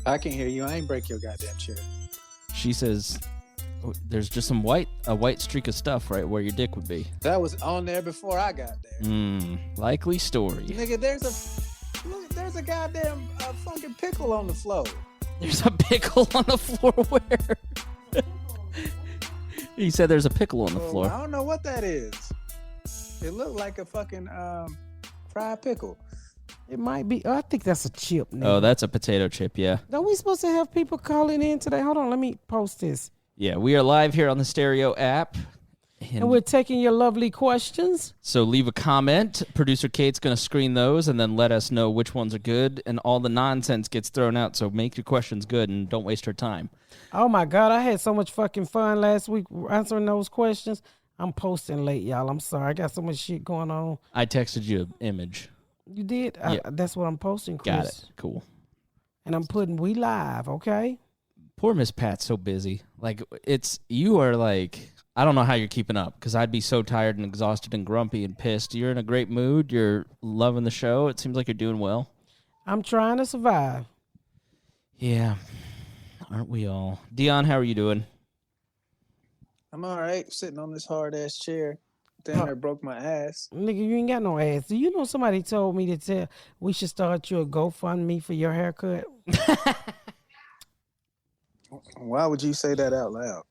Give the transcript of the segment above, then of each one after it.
I can hear you. I ain't break your goddamn chair. She says there's just a white streak of stuff right where your dick would be. That was on there before I got there. Likely story. Nigga, there's a goddamn fucking pickle on the floor. There's a pickle on the floor where? He said there's a pickle on the floor. I don't know what that is. It looked like a fucking fried pickle. It might be. I think that's a chip. Nigga. Oh, that's a potato chip, yeah. Are we supposed to have people calling in today? Hold on, let me post this. Yeah, we are live here on the Stereo app. And we're taking your lovely questions. So leave a comment. Producer Kate's going to screen those and then let us know which ones are good. And all the nonsense gets thrown out, so make your questions good and don't waste her time. Oh, my God. I had so much fucking fun last week answering those questions. I'm posting late, y'all. I'm sorry. I got so much shit going on. I texted you an image. You did? Yeah. That's what I'm posting, Chris. Got it. Cool. And I'm putting we live, okay? Poor Miss Pat's so busy. Like, you are like, I don't know how you're keeping up because I'd be so tired and exhausted and grumpy and pissed. You're in a great mood. You're loving the show. It seems like you're doing well. I'm trying to survive. Yeah. Aren't we all? Dion, how are you doing? I'm all right. Sitting on this hard-ass chair. Damn near broke my ass. Nigga, you ain't got no ass. Do you know somebody told me that we should start you a GoFundMe for your haircut? Why would you say that out loud?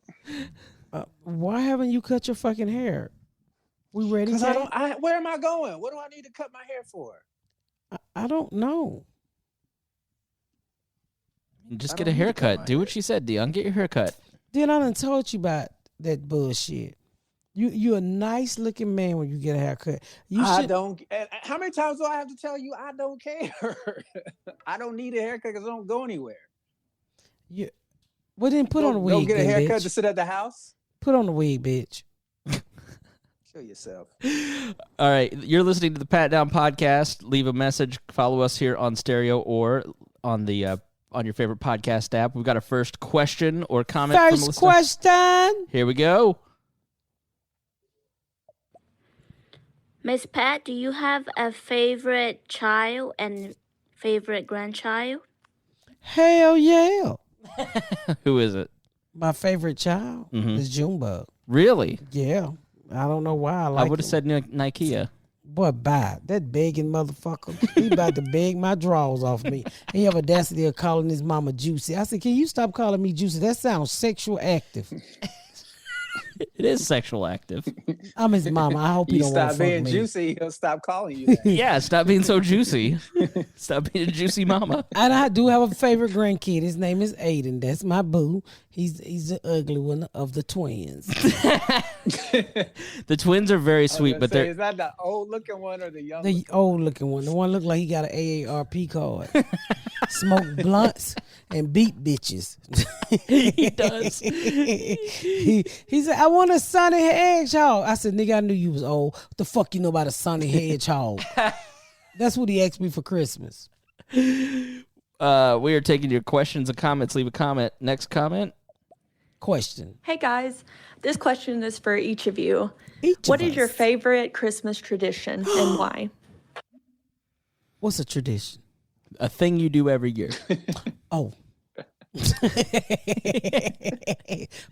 Why haven't you cut your fucking hair? We ready? Where am I going? What do I need to cut my hair for? I don't know. Just get a haircut. Do what she said, Dion. Get your haircut. Then I done told you about that bullshit. You're a nice looking man when you get a haircut. I don't. How many times do I have to tell you I don't care? I don't need a haircut because I don't go anywhere. Well, then put on a wig. Go get a haircut bitch. to sit at the house. Put on a wig, bitch. Kill yourself. All right, you're listening to the Patdown podcast. Leave a message. Follow us here on Stereo or on the on your favorite podcast app. We've got a first question or comment. First question. Here we go. Miss Pat, do you have a favorite child and favorite grandchild? Hell yeah. Who is it? My favorite child is Junebug. Really? Yeah. I don't know why I like I would have said Nikea. Boy, bye. That begging motherfucker. He about to beg my drawers off me. He have audacity of calling his mama Juicy. I said, can you stop calling me Juicy? That sounds sexual active. It is sexual active. I'm his mama. I hope he don't want to fuck me. Stop being juicy. He'll stop calling you that. Yeah, stop being so juicy. Stop being a juicy mama. And I do have a favorite grandkid. His name is Aiden. That's my boo. He's the ugly one of the twins. The twins are very sweet, but they're... Is that the old looking one or the young? The old looking one. The one look like he got an AARP card. Smoke blunts and beat bitches. He does. He said, I want a Sonny Hedgehog. I said, nigga, I knew you was old. What the fuck you know about a Sonny Hedgehog? That's what he asked me for Christmas. We are taking your questions and comments. Leave a comment. Next comment. Question. Hey guys, this question is for each of you. What is your favorite Christmas tradition and why? What's a tradition? A thing you do every year. Oh.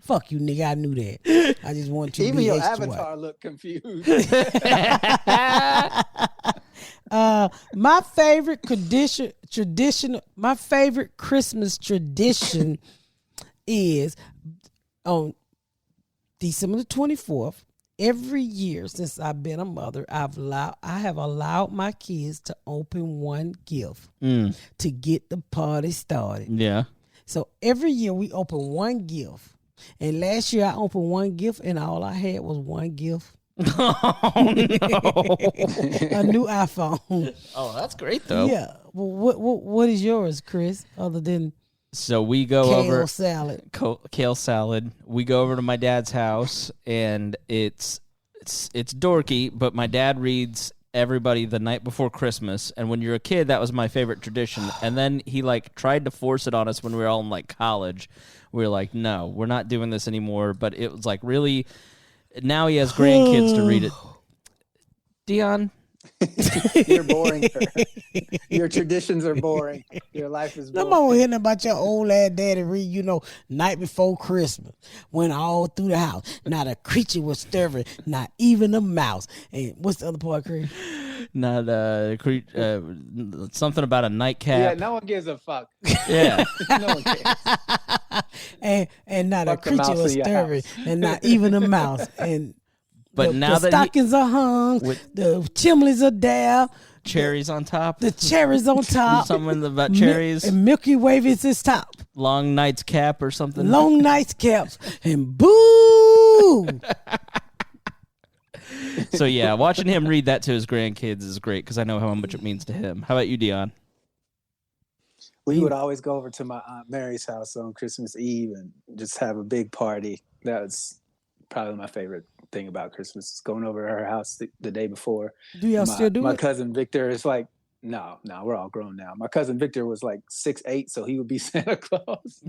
Fuck you, nigga. I knew that. I just want you to be your extra avatar white. look confused. My favorite my favorite Christmas tradition is on December the 24th. Every year since I've been a mother, I have allowed my kids to open one gift to get the party started. Yeah. So every year we open one gift. And last year I opened one gift and all I had was one gift. Oh, no. A new iPhone. Oh, that's great, though. Yeah. Well, what is yours, Chris, other than So we go kale over... salad? Kale salad. We go over to my dad's house, and it's dorky, but my dad reads everybody the night before Christmas, and when you're a kid, that was my favorite tradition. And then he tried to force it on us when we were all in college. We were like, no, we're not doing this anymore. But it was really, now he has grandkids to read it. Dion, You're boring. Your traditions are boring. Your life is boring. No more hearing about your old ass daddy read, night before Christmas. Went all through the house. Not a creature was stirring, not even a mouse. And what's the other part, Chris? Not something about a nightcap. Yeah, no one gives a fuck. Yeah. No one cares. and not Fuck a creature was stirring, and not even a mouse. And But now the that stockings are hung, the chimneys are there, cherries on top, the cherries on top, something about cherries, and Milky Way is his top. long night's cap or something. Long nights caps, and boo. So yeah, watching him read that to his grandkids is great because I know how much it means to him. How about you, Dion? We would always go over to my Aunt Mary's house on Christmas Eve and just have a big party. That's probably my favorite thing about Christmas is going over to her house the day before. Do y'all still do my it? cousin Victor is like, no, we're all grown now. My cousin Victor was like 6'8", so he would be Santa Claus.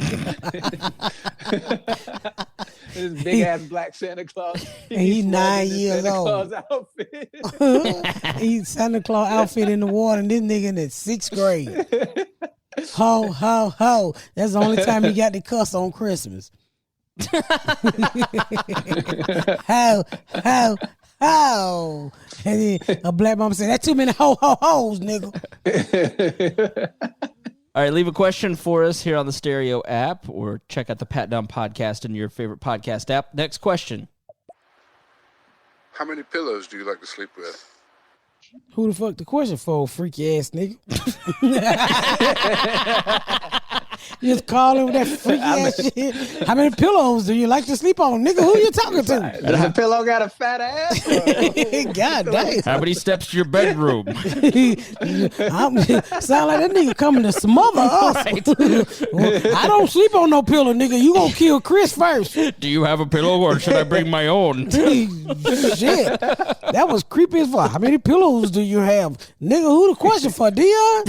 This big ass black Santa Claus. And he's 9 years Santa old. Claus outfit. He's Santa Claus outfit in the water, and this nigga in the 6th grade. Ho, ho, ho. That's the only time he got to cuss on Christmas. Ho, ho, ho. And then a black mama said, that's too many ho, ho, hoes, nigga. All right, leave a question for us here on the Stereo app or check out the Patdown podcast in your favorite podcast app. Next question. How many pillows do you like to sleep with? Who the fuck the question for, freaky ass nigga? Just call him with that freaky ass shit. How many pillows do you like to sleep on, nigga? Who you talking to? Does the pillow got a fat ass? God damn. How many steps to your bedroom? Sound like that nigga coming to smother us. I don't sleep on no pillow, nigga. You gonna kill Chris first. Do you have a pillow or should I bring my own? Shit. That was creepy as fuck. How many pillows do you have? Nigga, who the question for, Dion?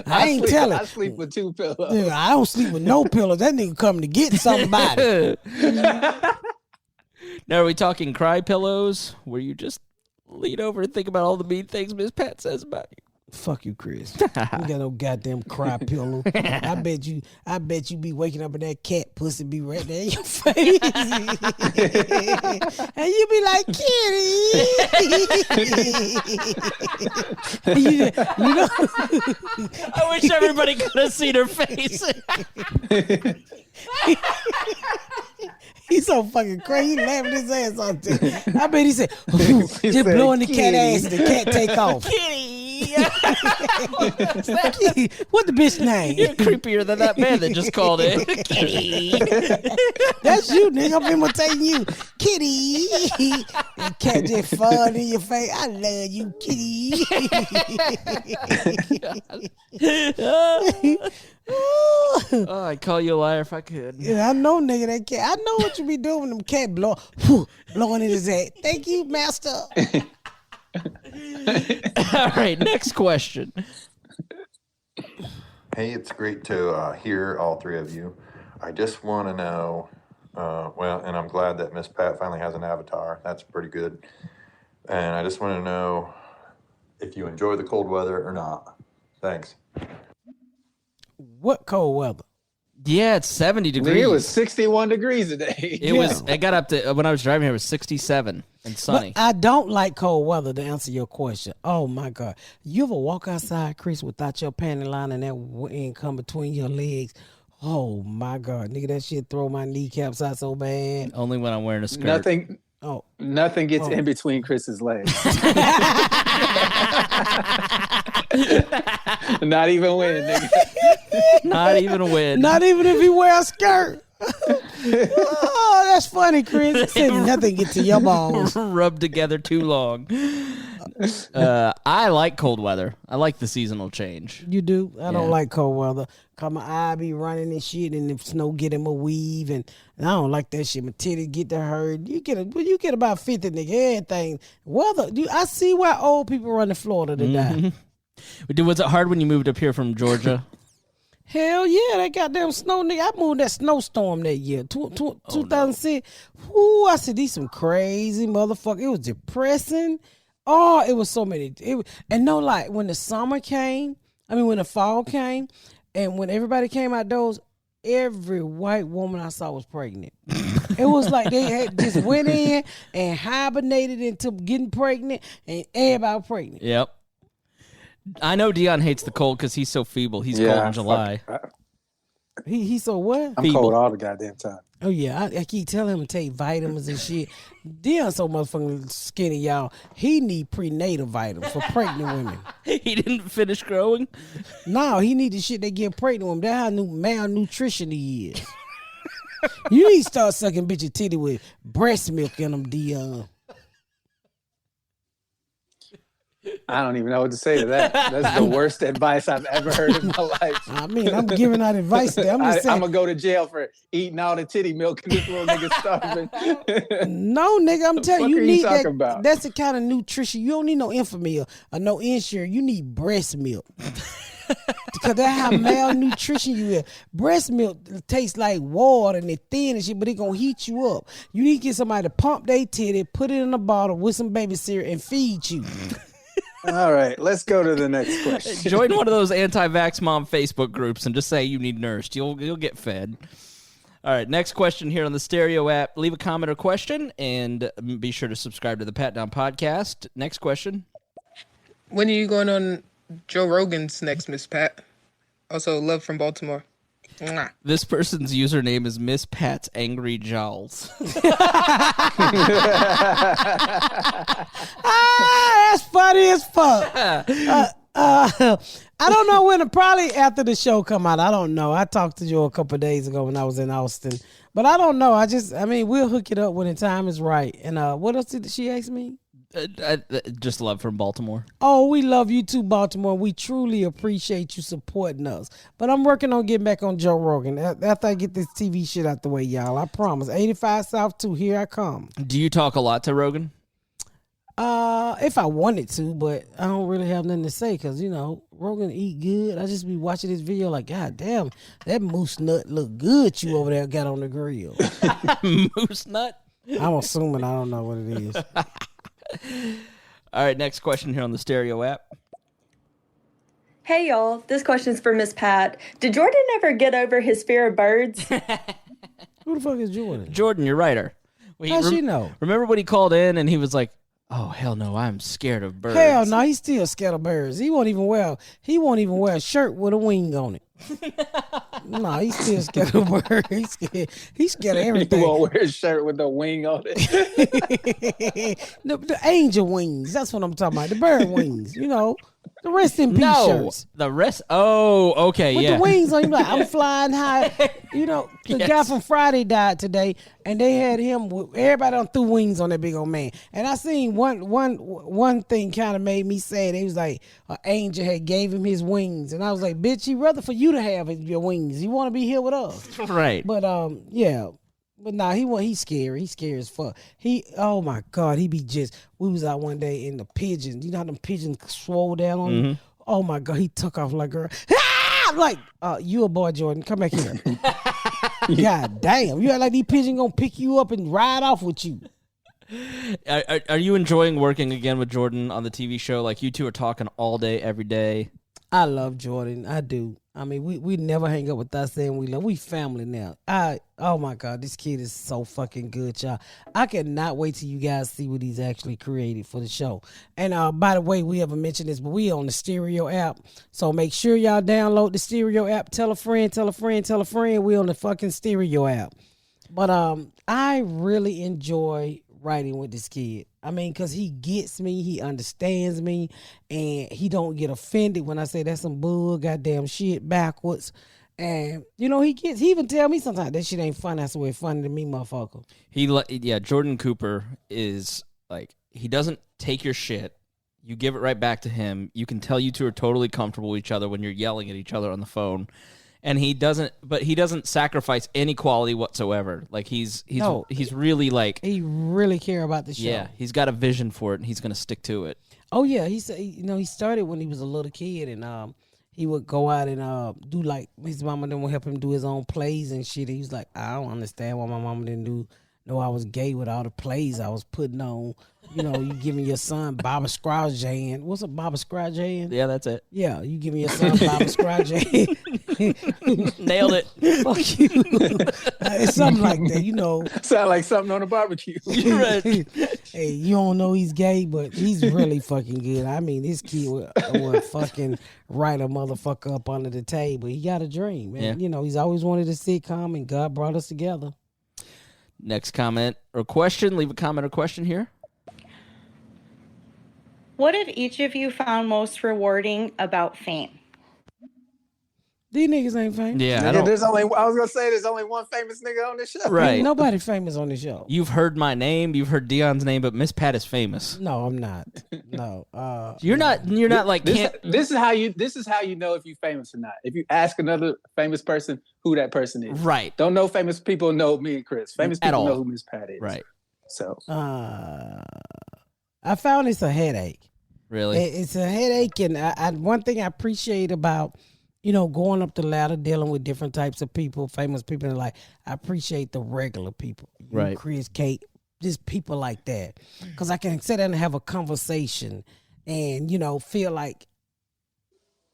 I ain't telling. I sleep with 2 pillows. Nigga, I don't sleep with no pillows. That nigga coming to get somebody. Now, are we talking cry pillows where you just lean over and think about all the mean things Miss Pat says about you? Fuck you, Chris. You got no goddamn cry pillow. I bet you be waking up and that cat pussy be right there in your face. And you be like, kitty. you know. I wish everybody could have seen her face. He's so fucking crazy. He laughing his ass off. I bet he said, just blowing the cat ass and the cat take off. Kitty. What the bitch name? You're creepier than that man that just called in. Kitty. That's you, nigga. I'm imitating you. Kitty. The cat just fall in your face. I love you, kitty. Oh, I'd call you a liar if I could. Yeah, I know, nigga, that cat. I know what you be doing when them cat blowing in his head. Thank you, master. All right, next question. Hey, it's great to hear all three of you. I just want to know, and I'm glad that Miss Pat finally has an avatar. That's pretty good. And I just want to know if you enjoy the cold weather or not. Thanks. What cold weather? Yeah, it's 70 degrees. It was 61 degrees today. It got up to, when I was driving here, it was 67 and sunny. But I don't like cold weather, to answer your question. Oh, my God. You ever walk outside, Chris, without your panty line and that wind come between your legs? Oh, my God. Nigga, that shit throw my kneecaps out so bad. Only when I'm wearing a skirt. Nothing gets in between Chris's legs. Not even winning, nigga. Not even a win. Not even if he wear a skirt. Oh, that's funny, Chris. Said nothing get to your balls. Rubbed together too long. I like cold weather. I like the seasonal change. You do? I don't like cold weather. Cause my eye be running and shit, and if snow get him a weave, and I don't like that shit. My titties get to hurt. You get about 50, nigga. Everything. Weather. I see why old people run to Florida to die. Was it hard when you moved up here from Georgia? Hell yeah, that goddamn snow, nigga. I moved that snowstorm that year, 2006. Ooh, I said, these some crazy motherfuckers. It was depressing. Oh, it was so many. And no, like, when the summer came, when the fall came, and when everybody came outdoors, every white woman I saw was pregnant. It was like they had just went in and hibernated into getting pregnant, and everybody was pregnant. Yep. I know Dion hates the cold because he's so feeble. He's cold in July. He so what? I'm cold all the goddamn time. Oh yeah, I keep telling him to take vitamins and shit. Dion so motherfucking skinny, y'all. He need prenatal vitamins for pregnant women. He didn't finish growing? No, he need the shit they get pregnant women. That's how malnutrition he is. You need to start sucking bitch titty with breast milk in them, Dion. I don't even know what to say to that. That's the worst advice I've ever heard in my life. I'm giving out advice there. I'm just saying. I'm going to go to jail for eating all the titty milk and this little nigga starving. No, nigga, I'm telling you, need that. About? That's the kind of nutrition. You don't need no Enfamil or no Ensure. You need breast milk. Because that's how malnutrition you is. Breast milk tastes like water and it's thin and shit, but it going to heat you up. You need to get somebody to pump their titty, put it in a bottle with some baby cereal and feed you. All right, let's go to the next question. Join one of those anti-vax mom Facebook groups and just say you need nursed. You'll get fed. All right, next question here on the Stereo app. Leave a comment or question, and be sure to subscribe to the Patdown podcast. Next question. When are you going on Joe Rogan's next, Miss Pat? Also, love from Baltimore. Mwah. This person's username is Miss Pat's Angry Jowls. That's funny as fuck. I don't know when. Probably after the show come out. I don't know. I talked to Joe a couple of days ago when I was in Austin, but I don't know. We'll hook it up when the time is right. And what else did she ask me? Just love from Baltimore. Oh, we love you too, Baltimore. We truly appreciate you supporting us. But I'm working on getting back on Joe Rogan after I get this TV shit out the way, y'all. I promise. 85 South 2, here I come. Do you talk a lot to Rogan? If I wanted to, but I don't really have nothing to say because, Rogan eat good. I just be watching this video like, God damn, that moose nut look good you over there got on the grill. Moose nut? I'm assuming. I don't know what it is. All right, next question here on the Stereo app. Hey, y'all. This question's for Miss Pat. Did Jordan ever get over his fear of birds? Who the fuck is Jordan? Jordan, your writer. How'd she know? Remember when he called in and he was like, oh, hell no, I'm scared of birds. Hell no, he's still scared of birds. He won't even wear a shirt with a wing on it. No, he's still scared of birds. He's scared of everything. He won't wear a shirt with a wing on it. the angel wings. That's what I'm talking about. The bird wings. The rest in peace shirts. The rest. Oh, okay, with yeah. the wings on, you like, I'm flying high. The guy from Friday died today, and they had him. Everybody on threw wings on that big old man. And I seen one thing kind of made me sad. It was like an angel had gave him his wings, and I was like, bitch, he'd rather for you to have your wings. You want to be here with us, right? But yeah. But nah, he's scary. He's scary as fuck. Oh my God, we was out one day in the pigeons. You know how them pigeons swole down on him? Oh my God, he took off like girl. Like, you a boy, Jordan. Come back here. God damn. You act like these pigeons gonna pick you up and ride off with you. Are you enjoying working again with Jordan on the TV show? Like, you two are talking all day, every day. I love Jordan. I do. We never hang up with us saying we family now. Oh my God, this kid is so fucking good, y'all. I cannot wait till you guys see what he's actually created for the show. And by the way, we haven't mentioned this, but we on the Stereo app. So make sure y'all download the Stereo app. Tell a friend, tell a friend, tell a friend. We on the fucking Stereo app. But I really enjoy writing with this kid. Because he gets me, he understands me, and he don't get offended when I say that's some bull goddamn shit backwards. And he even tell me sometimes that shit ain't funny. That's the way it's funny to me, motherfucker. Jordan Cooper is like, he doesn't take your shit. You give it right back to him. You can tell you two are totally comfortable with each other when you're yelling at each other on the phone. And he doesn't sacrifice any quality whatsoever. Like he's really like, he really care about the show. Yeah, he's got a vision for it, and he's gonna stick to it. Oh yeah, he said he started when he was a little kid, and he would go out and do like his mama didn't help him do his own plays and shit. He was like, I don't understand why my mama didn't know I was gay with all the plays I was putting on. You know, you giving your son Barbra Streisand. What's a Barbra Streisand? Yeah, that's it. Yeah, you giving your son Barbra Streisand. Nailed it. Fuck you. It's something like that, you know. Sound like something on a barbecue. You're right. Hey, you don't know he's gay, but he's really fucking good. I mean, this kid would fucking write a motherfucker up under the table. He got a dream, man. Yeah. You know, he's always wanted a sitcom, and God brought us together. Next comment or question. Leave a comment or question here. What have each of you found most rewarding about fame? These niggas ain't famous. Yeah, Nigga, I was gonna say there's only one famous nigga on this show. Right. Ain't nobody famous on the show. You've heard my name. You've heard Dion's name, but Miss Pat is famous. No, I'm not. No. You're not like This is how you know if you're famous or not. If you ask another famous person who that person is. Right. Don't know famous people know me and Chris. Famous people all. know who Miss Pat is. Right. So I found it's a headache. Really? It's a headache, and I one thing I appreciate about, you know, going up the ladder, dealing with different types of people, famous people, and like, I appreciate the regular people. You, right. Chris, Kate, just people like that. Because I can sit down and have a conversation and, you know, feel like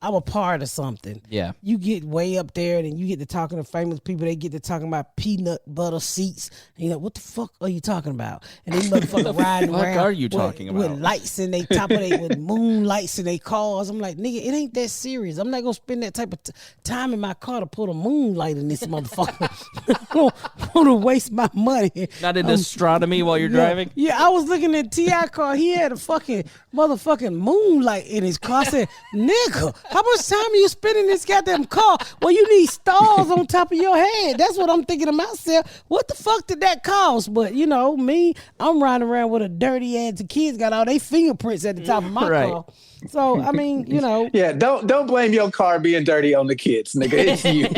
I'm a part of something. Yeah. You get way up there and you get to talking to famous people. They get to talking about peanut butter seats. And you're like, what the fuck are you talking about? And they motherfucker riding What around are you talking about? with lights in they top of they with moonlights in their cars. I'm like, nigga, it ain't that serious. I'm not gonna spend that type of time in my car to put a moonlight in this motherfucker. I don't want to waste my money. Not in astronomy while you're driving? Yeah, I was looking at T.I. car. He had a fucking motherfucking moonlight in his car. I said, nigga, how much time are you spending in this goddamn car? Well, you need stars on top of your head. That's what I'm thinking to myself. What the fuck did that cost? But, you know, me, I'm riding around with a dirty ass. The kids got all their fingerprints at the top of my car. So, I mean, you know. Yeah, don't blame your car being dirty on the kids, nigga. It's you.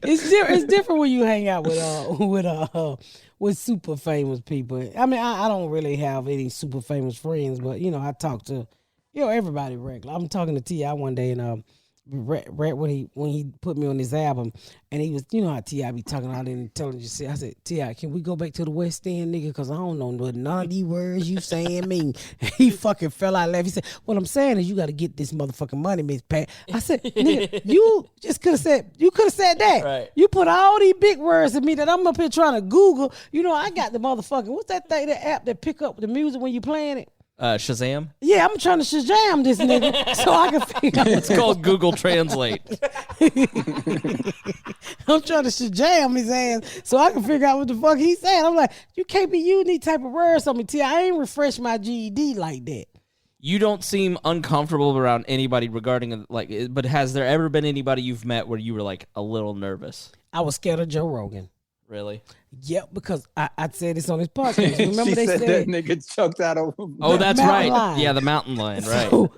It's different when you hang out with super famous people. I mean, I don't really have any super famous friends, but, you know, I talk to, you know, everybody regular. I'm talking to T.I. one day, and when he put me on this album, and he was, you know how T.I. be talking all that intelligent shit. I said, T.I., can we go back to the West End, nigga? Because I don't know what none of these words you saying mean. And he fucking fell out laughing. He said, what I'm saying is you got to get this motherfucking money, Miss Pat. I said, nigga, you just could have said that. Right. You put all these big words in me that I'm up here trying to Google. You know, I got the motherfucking, what's that thing, that app that pick up the music when you playing it? Shazam? Yeah, I'm trying to Shazam this nigga so I can figure out. It's called Google Translate. I'm trying to Shazam his ass so I can figure out what the fuck he's saying. I'm like, you can't be using these type of words on me, T. I ain't refreshed my GED like that. You don't seem uncomfortable around anybody regarding, like, but has there ever been anybody you've met where you were, like, a little nervous? I was scared of Joe Rogan. Really? Yep, because I said this on his podcast. Remember she they said said that nigga choked out of Oh, that's mountain right. lion. Yeah, the mountain lion, right. So,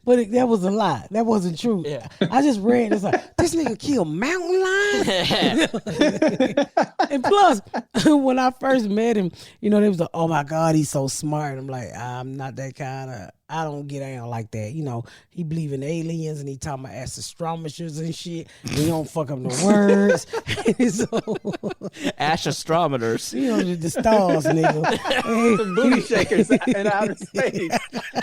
but that was a lie. That wasn't true. Yeah. I just read it's like, this nigga killed mountain lion. And plus, when I first met him, you know, they was like, oh my God, he's so smart. I'm like, I'm not that kind of, I don't get down like that. You know, he believe in aliens and he talking about astronomers and shit. He don't fuck up no words. So, Astronomers. you know, the stars, nigga. booty shakers in outer space.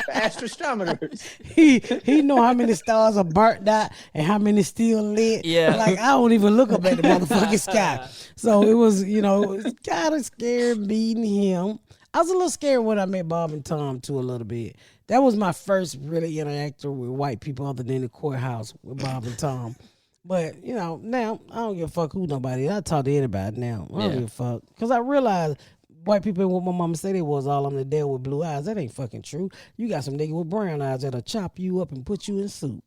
Astronomers. He know how many stars are burnt out and how many still lit. Yeah. Like, I don't even look up at the motherfucking sky. So it was, you know, it was kind of scared meeting him. I was a little scared when I met Bob and Tom too, a little bit. That was my first really interaction with white people other than the courthouse with Bob and Tom. But, you know, now I don't give a fuck who nobody is. I talk to anybody now. I don't give a fuck. Because I realize white people ain't what my mama said they was, all I'm the devil with blue eyes. That ain't fucking true. You got some nigga with brown eyes that'll chop you up and put you in soup.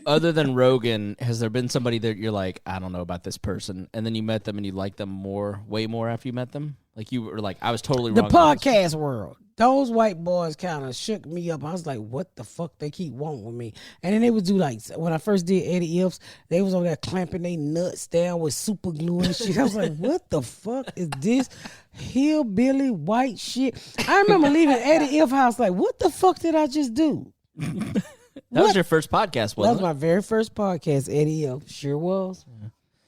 Other than Rogan, has there been somebody that you're like, I don't know about this person, and then you met them and you liked them way more after you met them? Like you were like, I was totally The wrong. podcast world. Those white boys kind of shook me up. I was like, what the fuck they keep wanting with me? And then they would do like, when I first did Eddie Ifs, they was over there clamping their nuts down with super glue and shit. I was like, what the fuck is this hillbilly white shit? I remember leaving Eddie If house like, what the fuck did I just do? That was your first podcast, That wasn't was it? my very first podcast, Eddie. Sure was.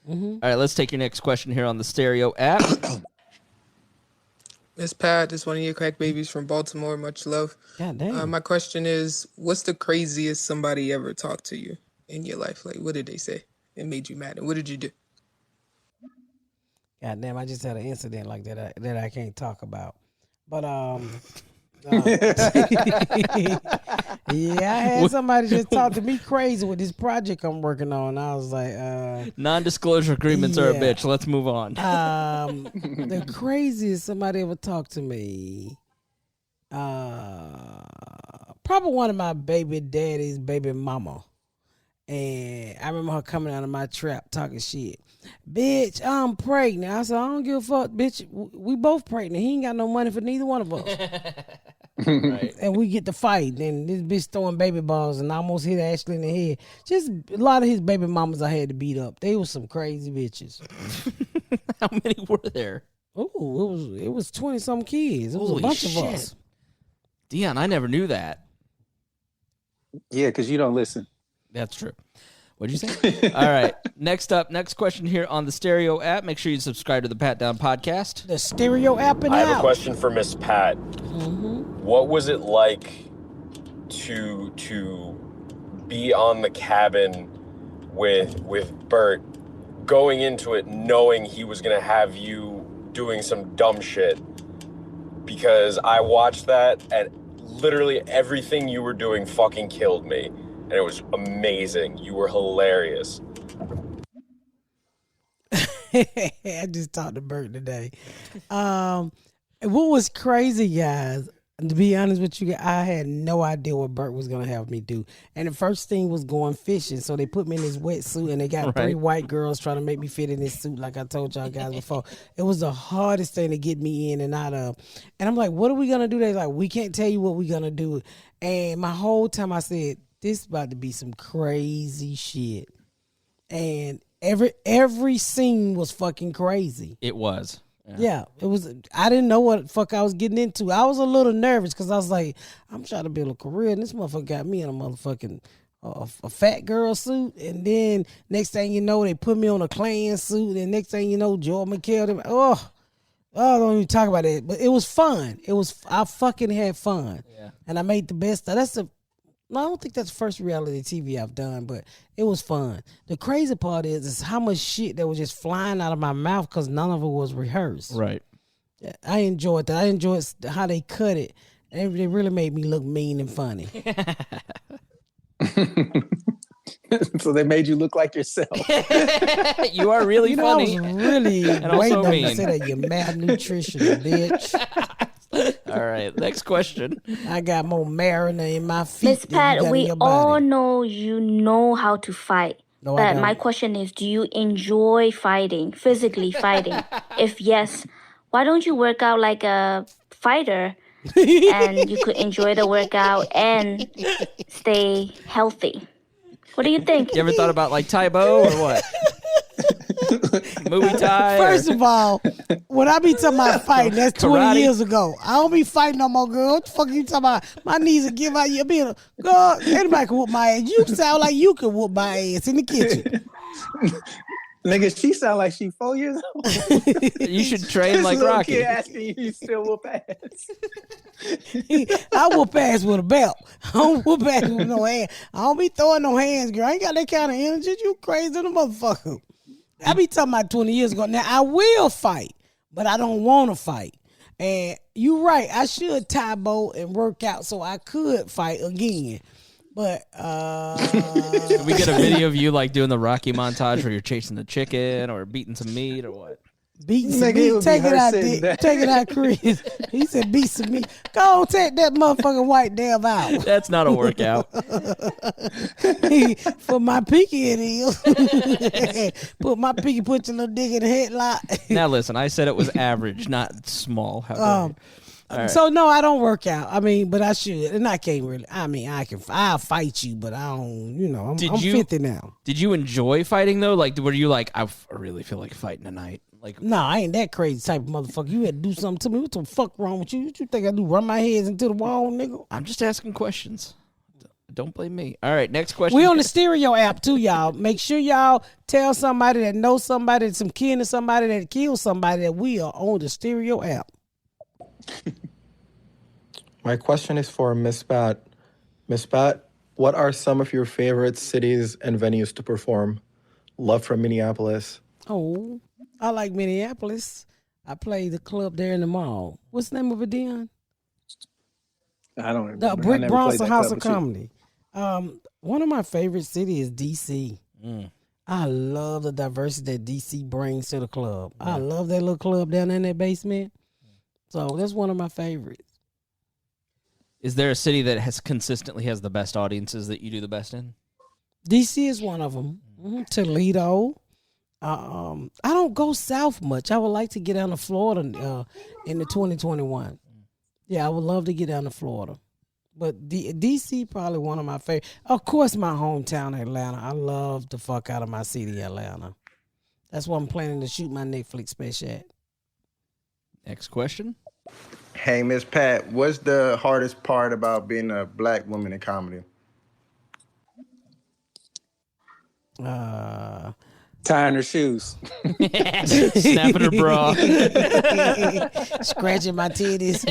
All right, let's take your next question here on the Stereo app. Miss Pat, just one of your crack babies from Baltimore. Much love. God damn. My question is, what's the craziest somebody ever talked to you in your life? Like, what did they say? It made you mad. And what did you do? God damn, I just had an incident like that that I can't talk about. But yeah, I had somebody just talk to me crazy with this project I'm working on. I was like, non-disclosure agreements are a bitch. Let's move on. The craziest somebody ever talked to me. Probably one of my baby daddy's baby mama. And I remember her coming out of my trap talking shit. Bitch, I'm pregnant. I said, I don't give a fuck, bitch. We both pregnant. He ain't got no money for neither one of us. Right. And we get to fight. And this bitch throwing baby balls and I almost hit Ashley in the head. Just a lot of his baby mamas I had to beat up. They was some crazy bitches. How many were there? Oh, it was 20-some kids. It was Holy a bunch shit. of us. Dion, I never knew that. Yeah, because you don't listen. That's true. What'd you say? All right. Next question here on the Stereo app. Make sure you subscribe to the Patdown podcast. The Stereo app and I have out. a question for Miss Pat. What was it like to be on the cabin with Bert, going into it knowing he was gonna have you doing some dumb shit? Because I watched that and literally everything you were doing fucking killed me. And it was amazing. You were hilarious. I just talked to Bert today. What was crazy, guys, to be honest with you, I had no idea what Bert was going to have me do. And the first thing was going fishing. So they put me in this wetsuit and they got 3 white girls trying to make me fit in this suit like I told y'all guys before. It was the hardest thing to get me in and out of. And I'm like, what are we going to do? They're like, we can't tell you what we're going to do. And my whole time I said, this about to be some crazy shit. And every scene was fucking crazy. It was. Yeah, it was. I didn't know what the fuck I was getting into. I was a little nervous because I was like, I'm trying to build a career, and this motherfucker got me in a motherfucking a fat girl suit. And then next thing you know, they put me on a Klan suit, and next thing you know, Joel McHale. I don't even talk about it. But it was fun. I fucking had fun. Yeah. And I made the best. I don't think that's the first reality TV I've done, but it was fun. The crazy part is how much shit that was just flying out of my mouth because none of it was rehearsed. Right. I enjoyed that. I enjoyed how they cut it. They really made me look mean and funny. So they made you look like yourself. You are really funny. I was really waiting on you to say that, you malnutrition, bitch. All right, next question. I got more marina in my feet. Miss Pat, we all know you know how to fight. No, but my question is, do you enjoy fighting, physically fighting? If yes, why don't you work out like a fighter and you could enjoy the workout and stay healthy? What do you think? You ever thought about like Taibo or what? Muay Thai? First of all, when I be talking about fighting, that's 20 Karate. years ago. I don't be fighting no more, girl. What the fuck you talking about? My knees will give out. You being girl, anybody can whoop my ass. You sound like you can whoop my ass in the kitchen. Nigga, she sound like she 4 years old. You should train like little Rocky. kid asking you, you still whoop ass. I whoop ass with a belt. I don't whoop ass with no hand. I don't be throwing no hands, girl. I ain't got that kind of energy. You crazy than a motherfucker. I be talking about 20 years ago. Now, I will fight, but I don't want to fight. And you right. I should tie bow and work out so I could fight again. But Can we get a video of you like doing the Rocky montage where you're chasing the chicken or beating some meat or what? beating some meat. Take it out, Dick. Take it out, Chris. He said beat some meat. Go on, take that motherfucking white damn out. That's not a workout. For my pinky it is. Put my pinky, put your little dick in the headlock. Now listen, I said it was average, not small. Right. So no, I don't work out. I mean, but I should, and I can't really. I mean, I'll fight you, but I don't. You know, I'm 50 now. Did you enjoy fighting though? Like, were you like, I really feel like fighting tonight? Like, no, I ain't that crazy type of motherfucker. You had to do something to me. What the fuck wrong with you? What you think I do? Run my heads into the wall, nigga? I'm just asking questions. Don't blame me. All right, next question. We on the Stereo app too, y'all. Make sure y'all tell somebody that knows somebody, some kin to somebody that killed somebody, that we are on the Stereo app. My question is for Miss Pat. Miss Pat, what are some of your favorite cities and venues to perform? Love from Minneapolis. Oh, I like Minneapolis. I play the club there in the mall. What's the name of it, Dion? I don't remember. The Brick I never Bronson played that House club of with you. Comedy. One of my favorite cities is D.C. I love the diversity that D.C. brings to the club. I love that little club down in that basement. So that's one of my favorites. Is there a city that consistently has the best audiences that you do the best in? D.C. is one of them. Toledo. I don't go south much. I would like to get down to Florida in the 2021. Yeah, I would love to get down to Florida. But D.C. probably one of my favorite. Of course, my hometown, Atlanta. I love the fuck out of my city, Atlanta. That's where I'm planning to shoot my Netflix special at. Next question. Hey, Miss Pat, what's the hardest part about being a black woman in comedy? Tying her shoes. Snapping her bra. Scratching my titties.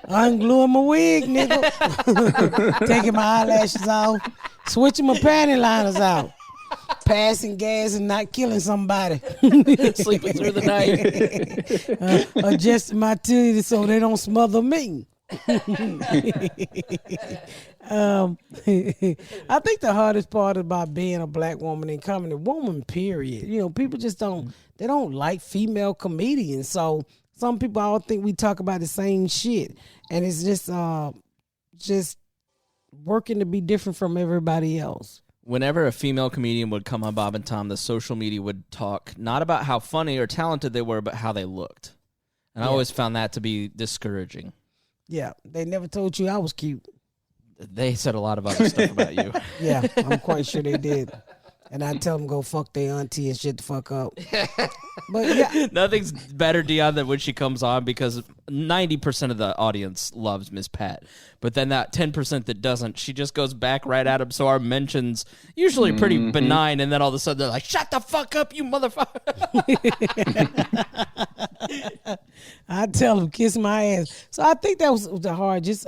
Ungluing my wig, nigga. Taking my eyelashes off. Switching my panty liners out. Passing gas and not killing somebody. Sleeping through the night. Adjusting my titties so they don't smother me. I think the hardest part about being a black woman in comedy, woman period, you know, people just don't like female comedians. So some people all think we talk about the same shit, and it's just working to be different from everybody else. Whenever a female comedian would come on Bob and Tom, the social media would talk not about how funny or talented they were, but how they looked. And I always found that to be discouraging. Yeah, they never told you I was cute. They said a lot of other stuff about you. Yeah, I'm quite sure they did. And I tell them go fuck their auntie and shit the fuck up. But yeah, nothing's better, Dion, than when she comes on, because 90% of the audience loves Miss Pat. But then that 10% that doesn't, she just goes back right at him. So our mentions usually pretty benign, and then all of a sudden they're like, "Shut the fuck up, you motherfucker!" I tell them kiss my ass. So I think that was the hard. Just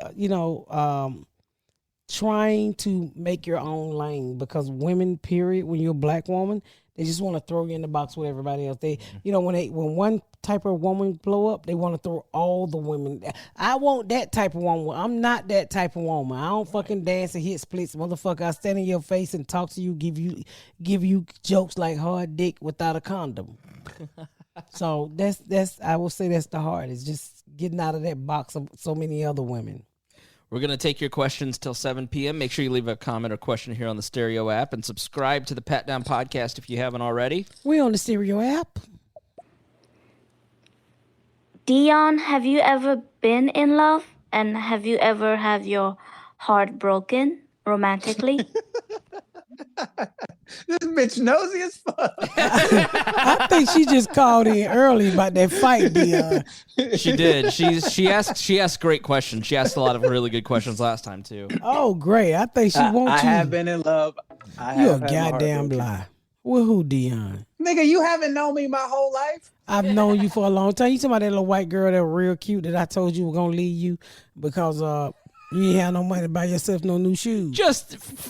trying to make your own lane, because women, period, when you're a black woman, they just want to throw you in the box with everybody else. They, you know, when one type of woman blow up, they want to throw all the women. I want that type of woman. I'm not that type of woman. I don't fucking dance and hit splits, motherfucker. I stand in your face and talk to you, give you jokes like hard dick without a condom. So that's I will say that's the hardest, just getting out of that box of so many other women. We're going to take your questions till 7 p.m. Make sure you leave a comment or question here on the Stereo app, and subscribe to the Patdown podcast if you haven't already. We on the Stereo app. Dion, have you ever been in love? And have you ever had your heart broken romantically? This bitch nosy as fuck. I think she just called in early about that fight, Dion. She did. She asked great questions. She asked a lot of really good questions last time too. Oh, great! I think she wants you. I have been in love. You a goddamn lie. Well, who, Dion? Nigga, you haven't known me my whole life. I've known you for a long time. You talking about that little white girl that was real cute that I told you was gonna leave you because you ain't have no money to buy yourself no new shoes.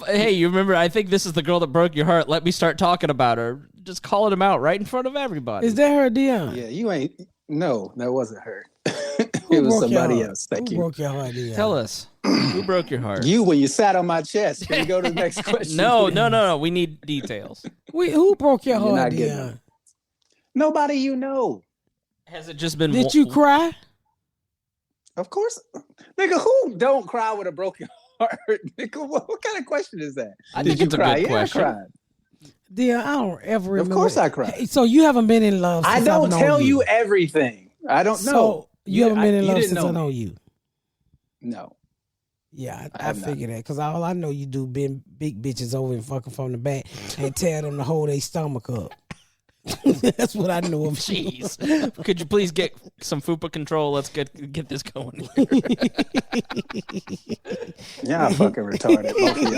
Hey, you remember, I think this is the girl that broke your heart. Let me start talking about her. Just calling him out right in front of everybody. Is that her, Dion? Yeah, you ain't. No, that wasn't her. It was somebody else. Thank you. Who broke your heart, Dion? Tell us. Who broke your heart? You, when you sat on my chest. Can we go to the next question? No. We need details. Who broke your heart, Dion? Nobody you know. Has it just been... Did you cry? Of course. Nigga, who don't cry with a broken heart? Nigga, what kind of question is that? I think it's a good question. I cried. Dion, I don't ever remember. Of course I cried. So you haven't been in love since I don't I've known tell you everything. I don't know. So you haven't been in love since I know you? No. Yeah, I figured that, because all I know you do bend big bitches over and fucking from the back and tell them to hold their stomach up. That's what I know of. Jeez. Could you please get some FUPA control? Let's get this going. Yeah, fucking retarded, both of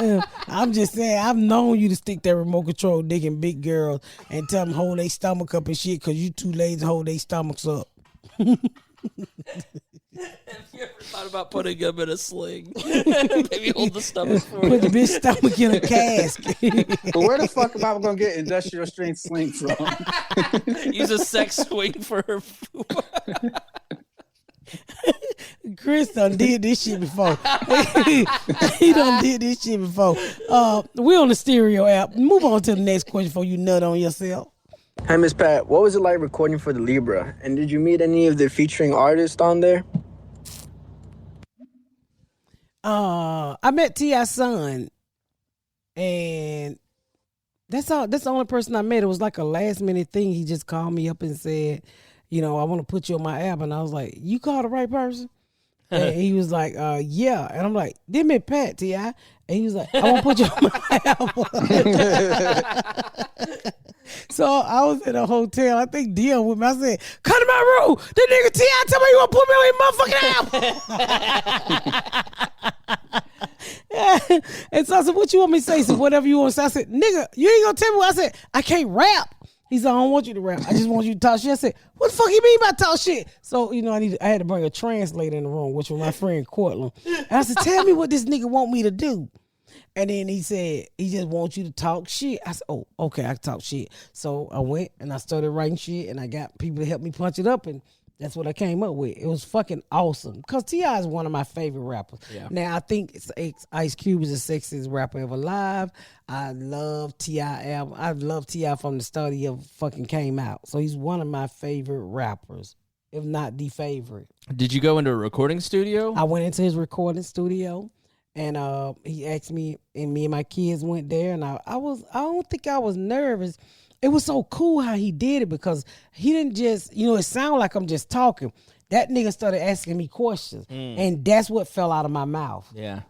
y'all. I'm just saying, I've known you to stick that remote control dick in big girls and tell them hold their stomach up and shit because you too lazy to hold their stomachs up. Have you ever thought about putting them in a sling? Maybe hold the stomach for Put the bitch stomach in a cask. But where the fuck am I going to get industrial strength sling from? Use a sex swing for her. Chris done did this shit before. He done did this shit before. We on the stereo app. Move on to the next question before you nut on yourself. Hi, Miss Pat. What was it like recording for the Libra? And did you meet any of the featuring artists on there? I met T.I.'s son, and that's all. That's the only person I met. It was like a last minute thing. He just called me up and said, I want to put you on my album. And I was like, you called the right person? And he was like, yeah. And I'm like, didn't meet Pat, T.I.? And he was like, I want to put you on my album. So I was in a hotel. I think Dion with me. I said, come to my room. The nigga T.I. tell me you want to put me on your motherfucking album. And so I said, what you want me to say? He said, whatever you want to say. I said, nigga, you ain't going to tell me what I said. I can't rap. He said, I don't want you to rap. I just want you to talk shit. I said, what the fuck you mean by talk shit? So, I had to bring a translator in the room, which was my friend Cortland. And I said, tell me what this nigga want me to do. And then he said, he just wants you to talk shit. I said, oh, okay, I can talk shit. So I went and I started writing shit and I got people to help me punch it up, and that's what I came up with. It was fucking awesome because T.I. is one of my favorite rappers. Yeah. Now, I think Ice Cube is the sexiest rapper ever alive. I love T.I. album. I love T.I. from the start he ever fucking came out. So he's one of my favorite rappers, if not the favorite. Did you go into a recording studio? I went into his recording studio. And he asked me, and me and my kids went there, and I don't think I was nervous. It was so cool how he did it because he didn't just, it sounded like I'm just talking. That nigga started asking me questions, and that's what fell out of my mouth. Yeah.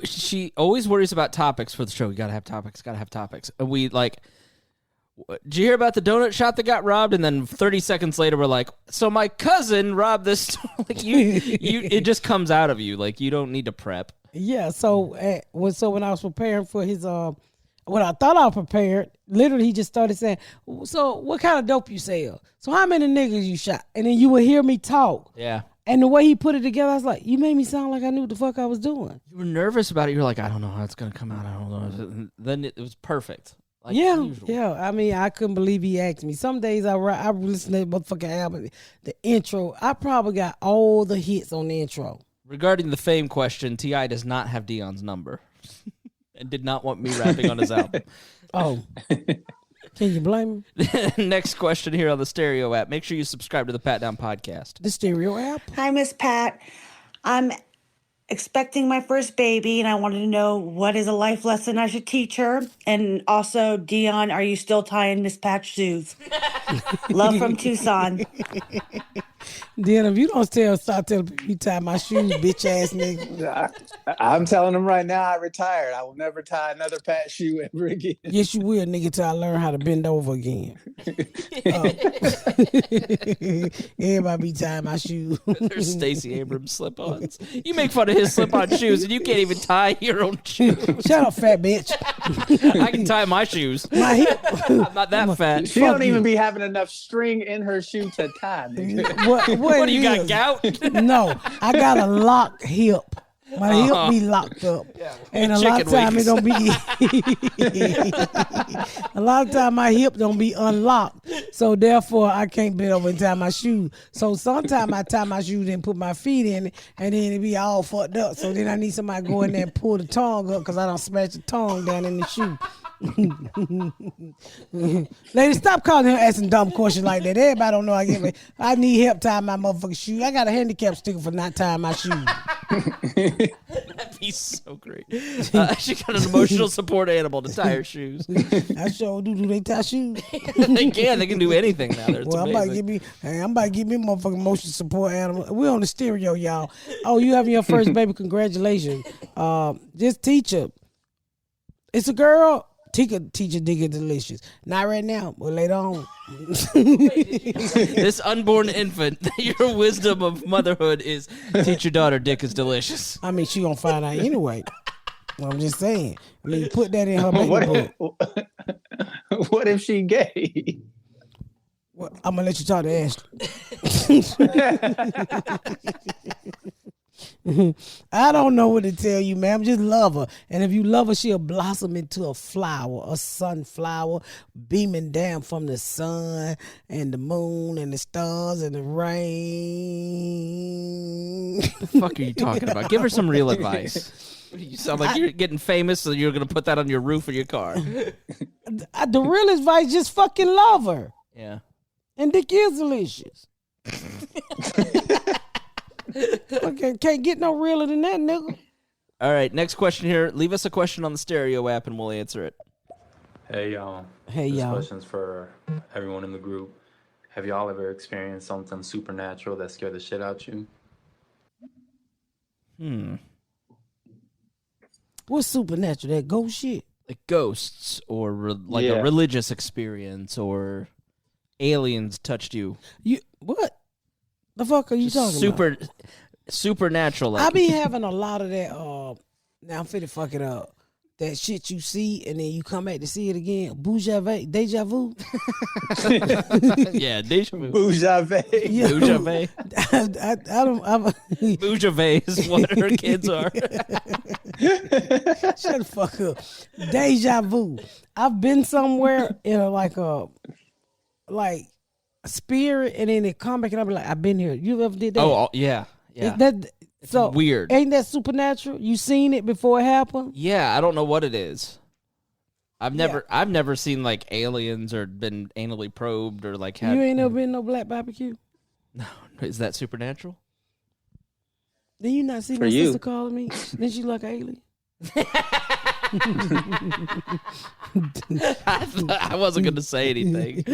She always worries about topics for the show. You gotta have topics, And we did you hear about the donut shop that got robbed? And then 30 seconds later, we're like, so my cousin robbed this store. It just comes out of you. Like, you don't need to prep. Yeah, so when I was preparing for his what I thought I was prepared, literally he just started saying, so what kind of dope you sell? So how many niggas you shot? And then you would hear me talk. Yeah. And the way he put it together, I was like, you made me sound like I knew what the fuck I was doing. You were nervous about it. You were like, I don't know how it's going to come out. I don't know. And then it was perfect. Yeah. I mean, I couldn't believe he asked me. Some days I listen to that motherfucking album, the intro. I probably got all the hits on the intro. Regarding the fame question, T.I. does not have Dion's number and did not want me rapping on his album. Oh. Can you blame him? Next question here on the Stereo app. Make sure you subscribe to the Patdown podcast. The Stereo app? Hi, Miss Pat. I'm expecting my first baby, and I wanted to know what is a life lesson I should teach her. And also, Dion, are you still tying Miss Pat's shoes? Love from Tucson. Dion, if you don't start telling people you tie my shoes, bitch ass nigga. I'm telling them right now I retired. I will never tie another Pat shoe ever again. Yes, you will, nigga, till I learn how to bend over again. Everybody be tying my shoes. There's Stacey Abrams slip-ons. You make fun of his slip-on shoes, and you can't even tie your own shoes. Shut up, fat bitch. I can tie my shoes. My hip. I'm not that fat. She don't even be having enough string in her shoe to tie. What do you got, gout? No, I got a locked hip. My hip be locked up. Yeah, and a lot of time it don't be a lot of time my hip don't be unlocked. So therefore I can't bend over and tie my shoe. So sometimes I tie my shoes and put my feet in it, and then it be all fucked up. So then I need somebody to go in there and pull the tongue up because I don't smash the tongue down in the shoe. Lady, stop calling her asking dumb questions like that. Everybody don't know I need help tying my motherfucking shoe. I got a handicap sticker for not tying my shoe. That'd be so great. She got an emotional support animal to tie her shoes. I sure do. Do they tie shoes? They can do anything now. Well, I'm about to give me a motherfucking emotional support animal. We're on the stereo, y'all. Oh, you having your first baby? Congratulations. This teacher, it's a girl. Teacher Digger delicious. Not right now, but later on. This unborn infant, your wisdom of motherhood is teach your daughter dick is delicious. I mean, she gonna find out anyway. I'm just saying. I mean, put that in her baby book. What if she gay? Well, I'm gonna let you talk to Ashley. I don't know what to tell you, ma'am. Just love her. And if you love her, she'll blossom into a flower, a sunflower, beaming down from the sun and the moon and the stars and the rain. What the fuck are you talking about? Give her some real advice. You sound like you're getting famous, so you're going to put that on your roof of your car. The real advice, just fucking love her. Yeah. And dick is delicious. Okay, can't get no realer than that, nigga. All right, next question here. Leave us a question on the stereo app and we'll answer it. Hey, y'all. Hey, this y'all. question's for everyone in the group. Have y'all ever experienced something supernatural that scared the shit out you? What's supernatural? That ghost shit? Like ghosts or a religious experience or aliens touched you. You what? The fuck are you talking about? Supernatural. Like. I be having a lot of that. Now I'm finna fuck it up. That shit you see and then you come back to see it again. Deja vu. Yeah, deja vu. Boujave. Boujave. I don't. Boujave is what her kids are. Shut the fuck up. Deja vu. I've been somewhere in a spirit, and then it come back, and I be like, I've been here. You ever did that? Oh yeah. It's so weird. Ain't that supernatural? You seen it before it happened? Yeah, I don't know what it is. I've never seen like aliens or been anally probed or like had. You ain't never been no black barbecue? No, is that supernatural? Did you not see my sister calling me? Then she like an alien. I wasn't gonna say anything.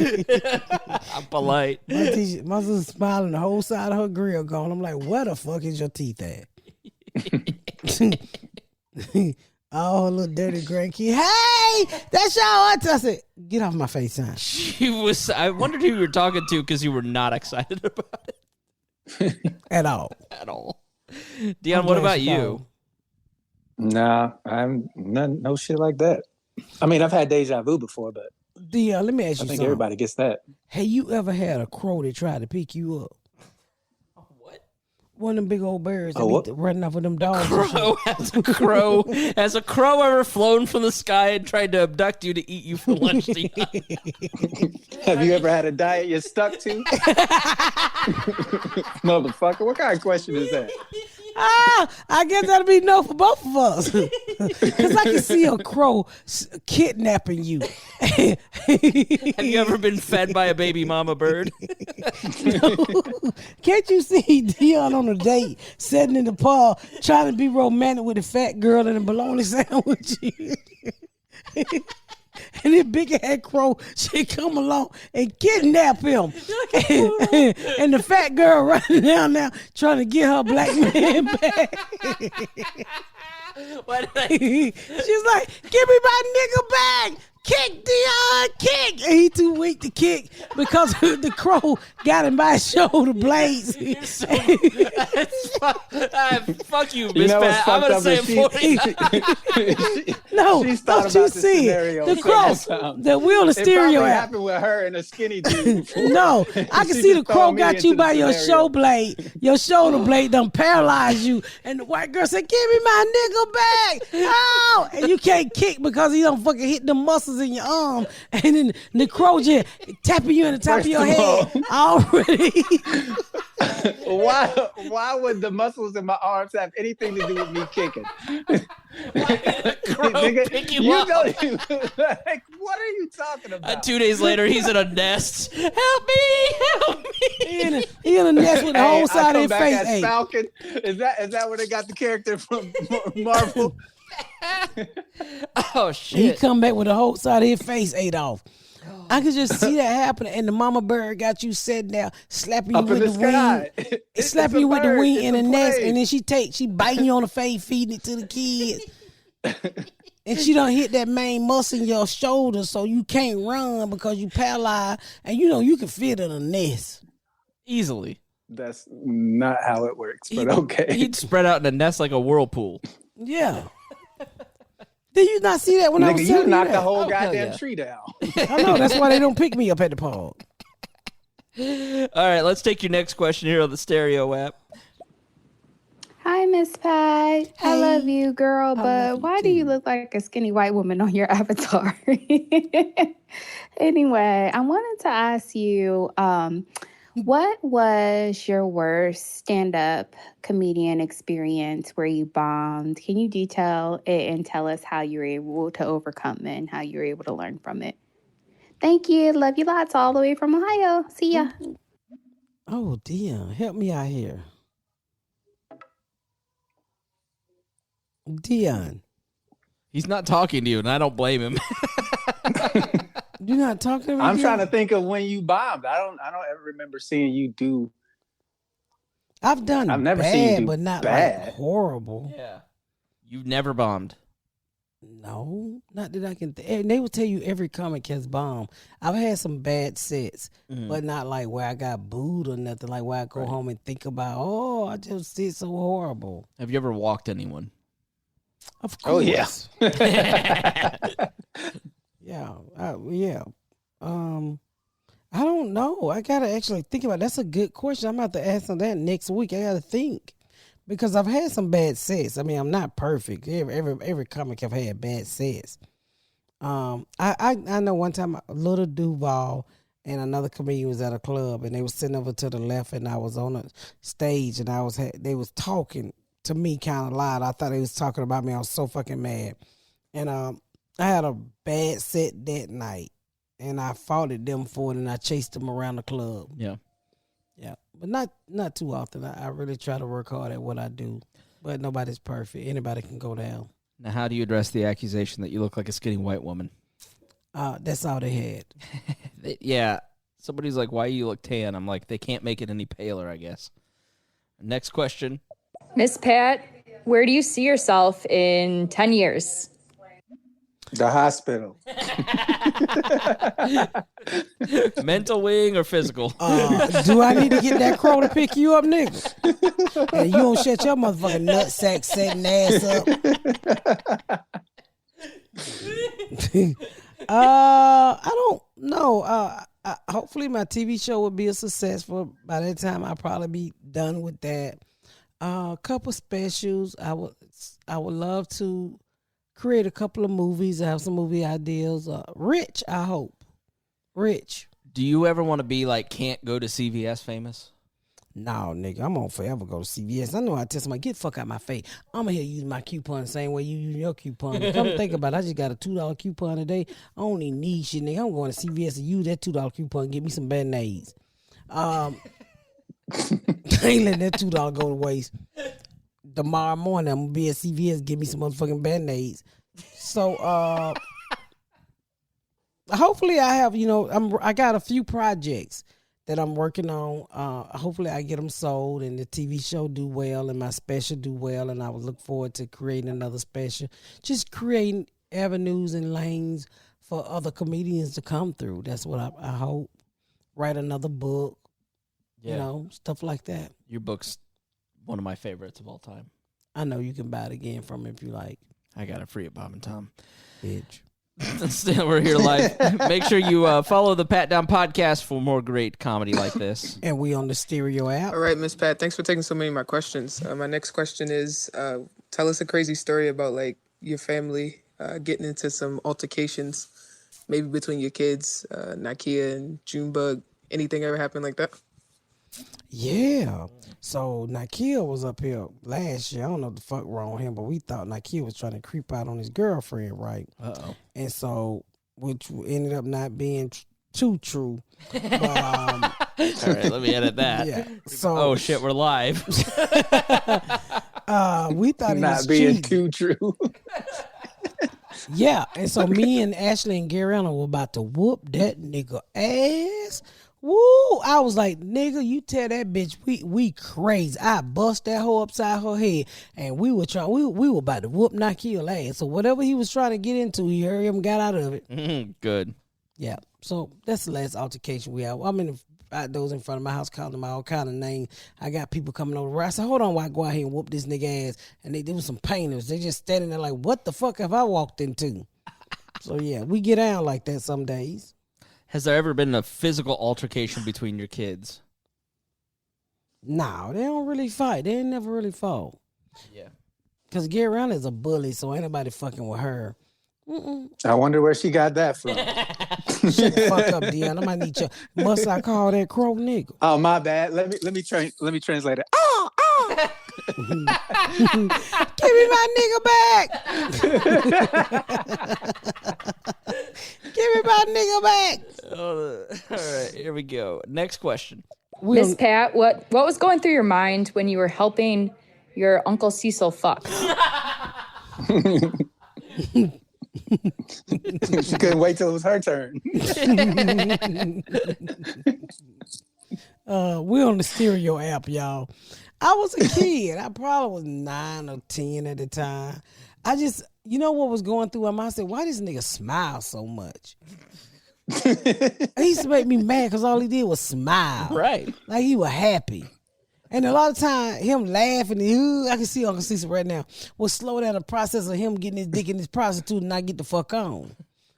I'm polite. My sister smiling, the whole side of her grill gone. I'm like, where the fuck is your teeth at? Oh, little dirty grandkid. Hey, that's your auntie. I said, get off my FaceTime. She was. I wondered who you were talking to because you were not excited about it at all. At all. Dion, what about you? Nah, I'm no shit like that. I mean, I've had deja vu before, but Dion, let me ask you I think something. everybody gets that. Hey, you ever had a crow that tried to pick you up? One of them big old birds that be running off with them dogs. Has a crow ever flown from the sky and tried to abduct you to eat you for lunch? Have you ever had a diet you're stuck to? Motherfucker, what kind of question is that? I guess that'll be no for both of us. Because I can see a crow kidnapping you. Have you ever been fed by a baby mama bird? Can't you see Dion on a date, sitting in the park, trying to be romantic with a fat girl and a bologna sandwich? And this big head crow, she come along and kidnap him. And the fat girl running down now trying to get her black man back. She's like, give me my nigga back. Kick, Dion, kick. And he too weak to kick because the crow got him by his shoulder blades. Fuck you, Miss Pat. I'm going to say it for you. No, don't you see it? The crow, the wheel of stereo It happened with her and a skinny dude. No, I can see the crow got you by your shoulder blade. Your shoulder blade done paralyzed you. And the white girl said, give me my nigga back. Oh, and you can't kick because he don't fucking hit the muscles in your arm, and then the crow just tapping you in the top of your head already. Why would the muscles in my arms have anything to do with me kicking? Nigga, pick you up. Like, what are you talking about? 2 days later, he's in a nest. Help me! He in a nest with the whole side of his face. As Falcon. Is that where they got the character from Marvel? Oh shit! He come back with the whole side of his face ate off. I could just see that happening, and the mama bird got you sitting there, slapping you with the wing, slapping you with the wing in the nest, and then she biting you on the face, feeding it to the kids. and she done hit that main muscle in your shoulder, so you can't run because you paralyzed, and you can fit in a nest easily. That's not how it works, but okay. He'd spread out in a nest like a whirlpool. Yeah. Did you not see that when I was telling you knocked the that? whole goddamn tree down. I know, that's why they don't pick me up at the park. All right, let's take your next question here on the Stereo app. Hi, Miss Pat. I love you, girl, but why do you look like a skinny white woman on your avatar? Anyway, I wanted to ask you, what was your worst stand-up comedian experience where you bombed? Can you detail it and tell us how you were able to overcome it and how you were able to learn from it? Thank you. Love you lots all the way from Ohio. See ya. Oh, Dion, help me out here. Dion. He's not talking to you, and I don't blame him. You're not talking to me? I'm trying to think of when you bombed. I don't ever remember seeing you do. I've never seen you do but not bad. Like horrible. Yeah. You've never bombed. No, not that I can. And they will tell you every comic has bombed. I've had some bad sets, but not like where I got booed or nothing. Like where I go home and think about, I just did so horrible. Have you ever walked anyone? Of course. Oh yeah. Yeah. I don't know. I gotta actually think about it. That's a good question. I'm about to ask them that next week. I gotta think. Because I've had some bad sets. I mean, I'm not perfect. Every comic I've had bad sets. I know one time Little Duval and another comedian was at a club and they was sitting over to the left and I was on a stage and they was talking to me kind of loud. I thought they was talking about me. I was so fucking mad. And I had a bad set that night and I fought at them for it and I chased them around the club. Yeah. Yeah, but not too often. I really try to work hard at what I do, but nobody's perfect. Anybody can go down. Now, how do you address the accusation that you look like a skinny white woman? That's all they had. Yeah, somebody's like, "Why you look tan?" I'm like, they can't make it any paler, I guess. Next question, Miss Pat, where do you see yourself in 10 years? The hospital. Mental wing or physical? Do I need to get that crow to pick you up, nigga? And you don't shut your motherfucking nutsack setting ass up. I don't know. Hopefully my TV show will be a success. By that time I'll probably be done with that. A couple specials. I would love to create a couple of movies. I have some movie ideas. Rich, I hope. Rich. Do you ever want to be like can't go to CVS famous? No, nigga, I'm gonna forever go to CVS. I know I tell somebody, get the fuck out my face. I'm gonna use my coupon the same way you use your coupon. Come think about it. I just got a $2 coupon today. I don't even need shit, nigga. I'm going to CVS to use that $2 coupon and get me some band-aids. I ain't letting that $2 go to waste. Tomorrow morning, I'm gonna be at CVS and get me some motherfucking band-aids. So, hopefully I have, I got a few projects that I'm working on. Hopefully I get them sold and the TV show do well and my special do well. And I would look forward to creating another special. Just creating avenues and lanes for other comedians to come through. That's what I hope. Write another book, stuff like that. Your book's one of my favorites of all time. I know you can buy it again from it if you like. I got it free at Bob and Tom. Bitch. Still, we're here live. Make sure you follow the Patdown podcast for more great comedy like this. And we on the Stereo app. All right, Miss Pat, thanks for taking so many of my questions. My next question is, tell us a crazy story about like your family getting into some altercations, maybe between your kids, Nakia and Junebug. Anything ever happened like that? Yeah. So Nakia was up here last year. I don't know what the fuck wrong with him, but we thought Nakia was trying to creep out on his girlfriend, right? Uh-oh. And so, which ended up not being too true. But, all right, let me edit that. Yeah. So, oh shit, we're live. We thought he not was being cheating. too true. Yeah, and so me and Ashley and Gariana were about to whoop that nigga ass. Woo! I was like, nigga, you tell that bitch we crazy. I bust that hoe upside her head, and we were about to whoop Nakia's ass. So whatever he was trying to get into, he hurried up and got out of it. Good. Yeah. So that's the last altercation we have. I'm in the outdoors in front of my house calling them all kind of names. I got people coming over. I said, hold on while I go out here and whoop this nigga ass. And there was some painters. They just standing there like, what the fuck have I walked into? So yeah, we get down like that some days. Has there ever been a physical altercation between your kids? No, they don't really fight. They ain't never really fought. Yeah. Because Gary Brown is a bully, so ain't nobody fucking with her. I wonder where she got that from. Shut the fuck up, Dion. I might need you. Must I call that crow nigga? Oh, my bad. Let me translate it. Give me my nigga back. Give me my nigga back. All right, here we go. Next question. Miss Pat, what was going through your mind when you were helping your Uncle Cecil fuck? She couldn't wait till it was her turn. We're on the stereo app, y'all. I was a kid. I probably was 9 or 10 at the time. I just, you know what was going through my mind? I said, why this nigga smile so much? He used to make me mad because all he did was smile. Right. Like he was happy. And a lot of time, him laughing, I can see Uncle Cecil right now, will slow down the process of him getting his dick in his prostitute and not get the fuck on.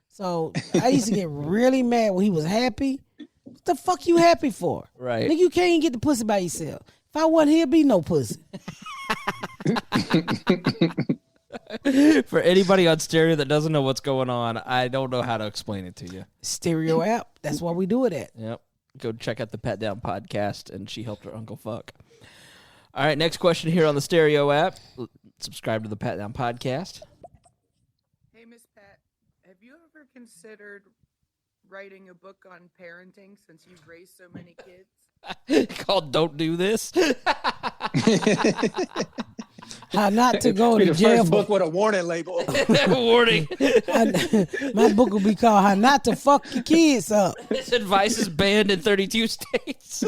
So I used to get really mad when he was happy. What the fuck you happy for? Right. Nigga, you can't even get the pussy by yourself. If I wasn't here, be no pussy. For anybody on stereo that doesn't know what's going on, I don't know how to explain it to you. Stereo app. That's why we do it at. Yep. Go check out the Patdown podcast, and she helped her uncle fuck. All right, next question here on the stereo app. Subscribe to the Patdown podcast. Hey, Miss Pat, have you ever considered writing a book on parenting since you've raised so many kids? Called Don't Do This. How not to go to the jail. First book with a warning label. Warning. My book will be called How Not to Fuck Your Kids Up. This advice is banned in 32 states.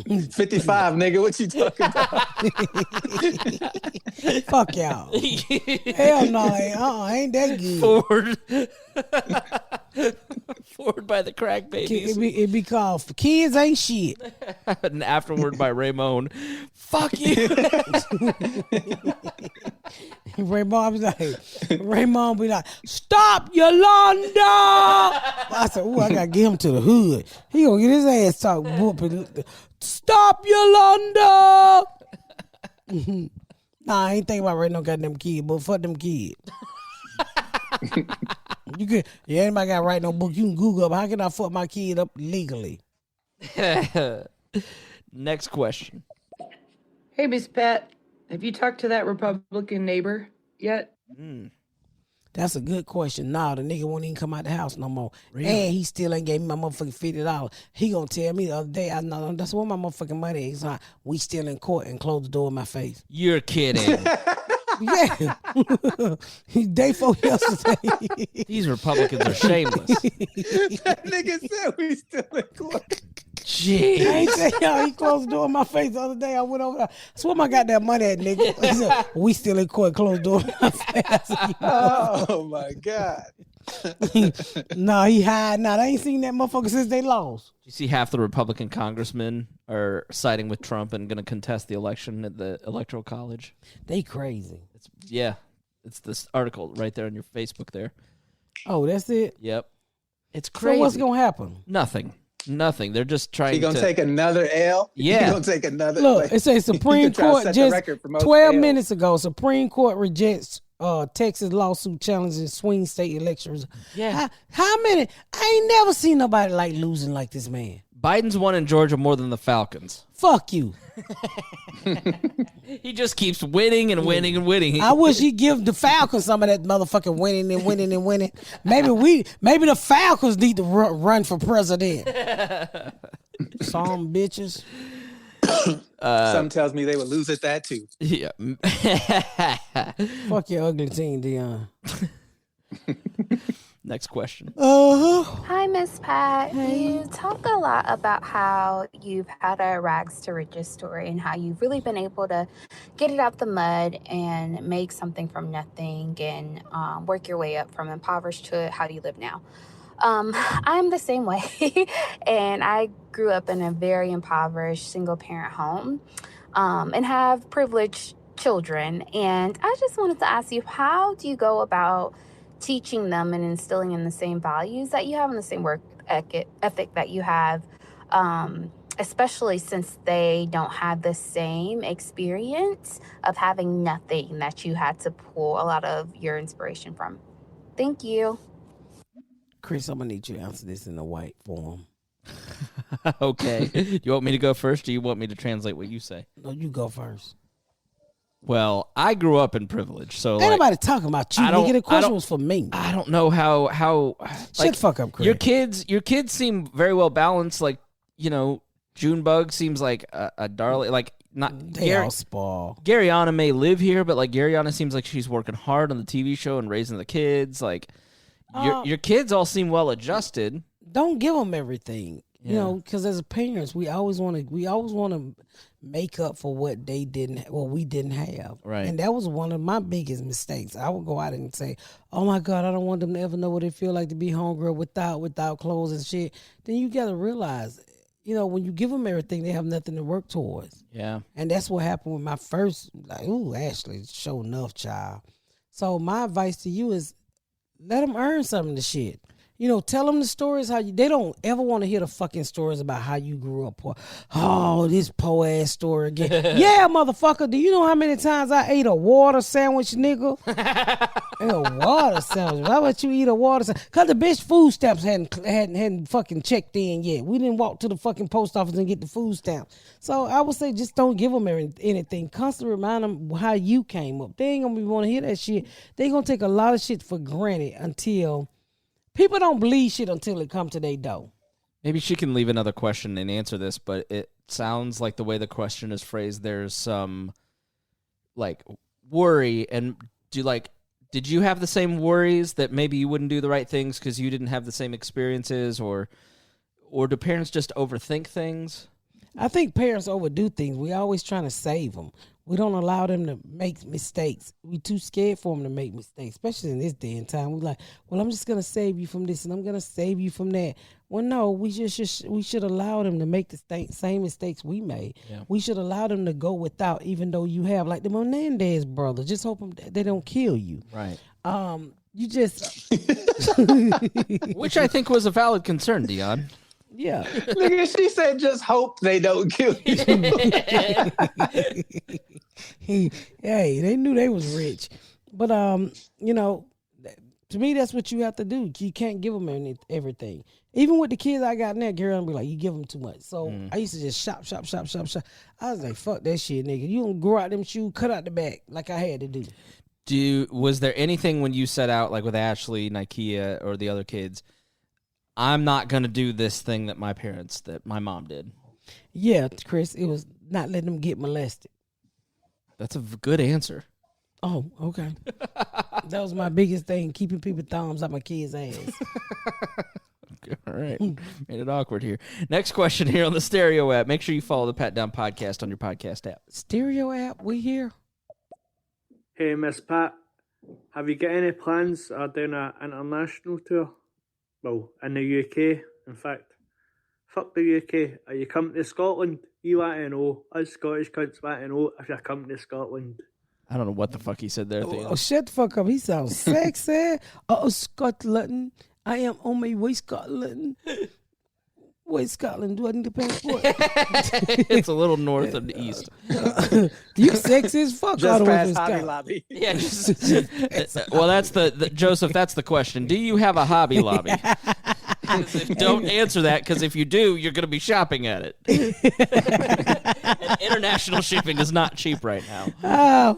55, nigga. What you talking about? Fuck y'all. Hell no. Ain't that good. Forward by the crack babies. It be called Kids Ain't Shit. An afterword by Raymond. Fuck you. Raymond be like, stop Yolanda. I said, I gotta get him to the hood. He gonna get his ass talk whooping. Stop Yolanda. Nah, I ain't thinking about writing no goddamn kid, but fuck them kids. Anybody got to write no book, you can Google up, how can I fuck my kid up legally? Next question. Hey, Miss Pat, have you talked to that Republican neighbor yet? That's a good question. Nah, the nigga won't even come out the house no more. Really? And he still ain't gave me my motherfucking $50. He gonna tell me the other day, that's where my motherfucking money is. We still in court and close the door in my face. You're kidding. Yeah. Day 4 yesterday. These Republicans are shameless. That nigga said we still in court. Jeez. I ain't tell y'all, he closed the door in my face the other day. I went over there. That's where I got that money at, nigga. He said, we still in court, closed the door in my face. Oh, my God. Nah, he hiding out. I ain't seen that motherfucker since they lost. You see half the Republican congressmen are siding with Trump and going to contest the election at the Electoral College. They crazy. It's this article right there on your Facebook there. Oh, that's it? Yep. It's crazy. So what's going to happen? Nothing. They're just trying He to... gonna take another L? Yeah. He gonna take another... Look, it says Supreme Court just 12 minutes ago, Supreme Court rejects Texas lawsuit challenging swing state elections. Yeah. How many? I ain't never seen nobody like losing like this man. Biden's won in Georgia more than the Falcons. Fuck you. He just keeps winning and winning and winning. I wish he'd give the Falcons some of that motherfucking winning and winning and winning. Maybe the Falcons need to run for president. Some bitches. Something tells me they would lose at that too. Yeah. Fuck your ugly team, Dion. Next question. Hi, Miss Pat. You talk a lot about how you've had a rags to riches story and how you've really been able to get it out the mud and make something from nothing and work your way up from impoverished to how you live now. I'm the same way. And I grew up in a very impoverished single parent home and have privileged children. And I just wanted to ask you, how do you go about teaching them and instilling in the same values that you have and the same work ethic that you have, especially since they don't have the same experience of having nothing that you had to pull a lot of your inspiration from? Thank you. Chris, I'm gonna need you to answer this in a white form. Okay. Do you want me to go first, or do you want me to translate what you say? No, you go first. Well, I grew up in privilege, so Ain't nobody talking about you. Nigga, the question was for me. I don't know how Shut the fuck up, Chris. Your kids seem very well balanced. Like, Junebug seems like a darling. Like, not they all spoil. Garyana may live here, but like Garyana seems like she's working hard on the TV show and raising the kids. Like, your kids all seem well adjusted. Don't give them everything, because as parents, we always want to make up for what we didn't have. Right. And that was one of my biggest mistakes. I would go out and say, "Oh my God, I don't want them to ever know what it feel like to be hungry without clothes and shit." Then you got to realize, when you give them everything, they have nothing to work towards. Yeah. And that's what happened with my first, Ashley, show enough, child. So my advice to you is, let them earn some of the shit. Tell them the stories they don't ever want to hear the fucking stories about how you grew up poor. Oh, this poor ass story again. Yeah, motherfucker. Do you know how many times I ate a water sandwich, nigga? A water sandwich. Why would you eat a water sandwich? Because the bitch food stamps hadn't fucking checked in yet. We didn't walk to the fucking post office and get the food stamps. So I would say just don't give them anything. Constantly remind them how you came up. They ain't going to want to hear that shit. They going to take a lot of shit for granted until... People don't believe shit until it comes to their door. Maybe she can leave another question and answer this, but it sounds like the way the question is phrased, there's some worry. And did you have the same worries that maybe you wouldn't do the right things because you didn't have the same experiences, or do parents just overthink things? I think parents overdo things. We always trying to save them. We don't allow them to make mistakes. We too scared for them to make mistakes, especially in this day and time. We like, well, I'm just gonna save you from this, and I'm gonna save you from that. Well, no, we should allow them to make the same mistakes we made. Yeah. We should allow them to go without, even though you have, like the Menendez brothers. Just hope they don't kill you. Right. You just, which I think was a valid concern, Dion. Yeah. Look, she said, just hope they don't kill you. Hey, they knew they was rich. But, to me, that's what you have to do. You can't give them everything. Even with the kids I got now, Gary, I'm be like, you give them too much. So I used to just shop. I was like, fuck that shit, nigga. You don't grow out them shoes, cut out the back like I had to do. Was there anything when you set out, like with Ashley, Nikea, or the other kids, I'm not going to do this thing that my mom did? Yeah, Chris, it was not letting them get molested. That's a good answer. Oh, okay. That was my biggest thing, keeping people thumbs up my kids' ass. All right. Made it awkward here. Next question here on the Stereo app. Make sure you follow the Patdown podcast on your podcast app. Stereo app, we here? Hey, Miss Pat, have you got any plans of doing an international tour? Well, in the UK, in fact. Fuck the UK. Are you coming to Scotland? You want to know. Us Scottish cunts want to know if you're coming to Scotland. I don't know what the fuck he said there. Oh, shut the fuck up. He sounds sexy. Scotland. I am on my way, Scotland. Where's Scotland? Do I need a passport? It's a little north of the east. You sexy as fuck. Just past Hobby Lobby. Yeah. Well, that's the Joseph. That's the question. Do you have a Hobby Lobby? Don't answer that, because if you do, you're going to be shopping at it. And international shipping is not cheap right now.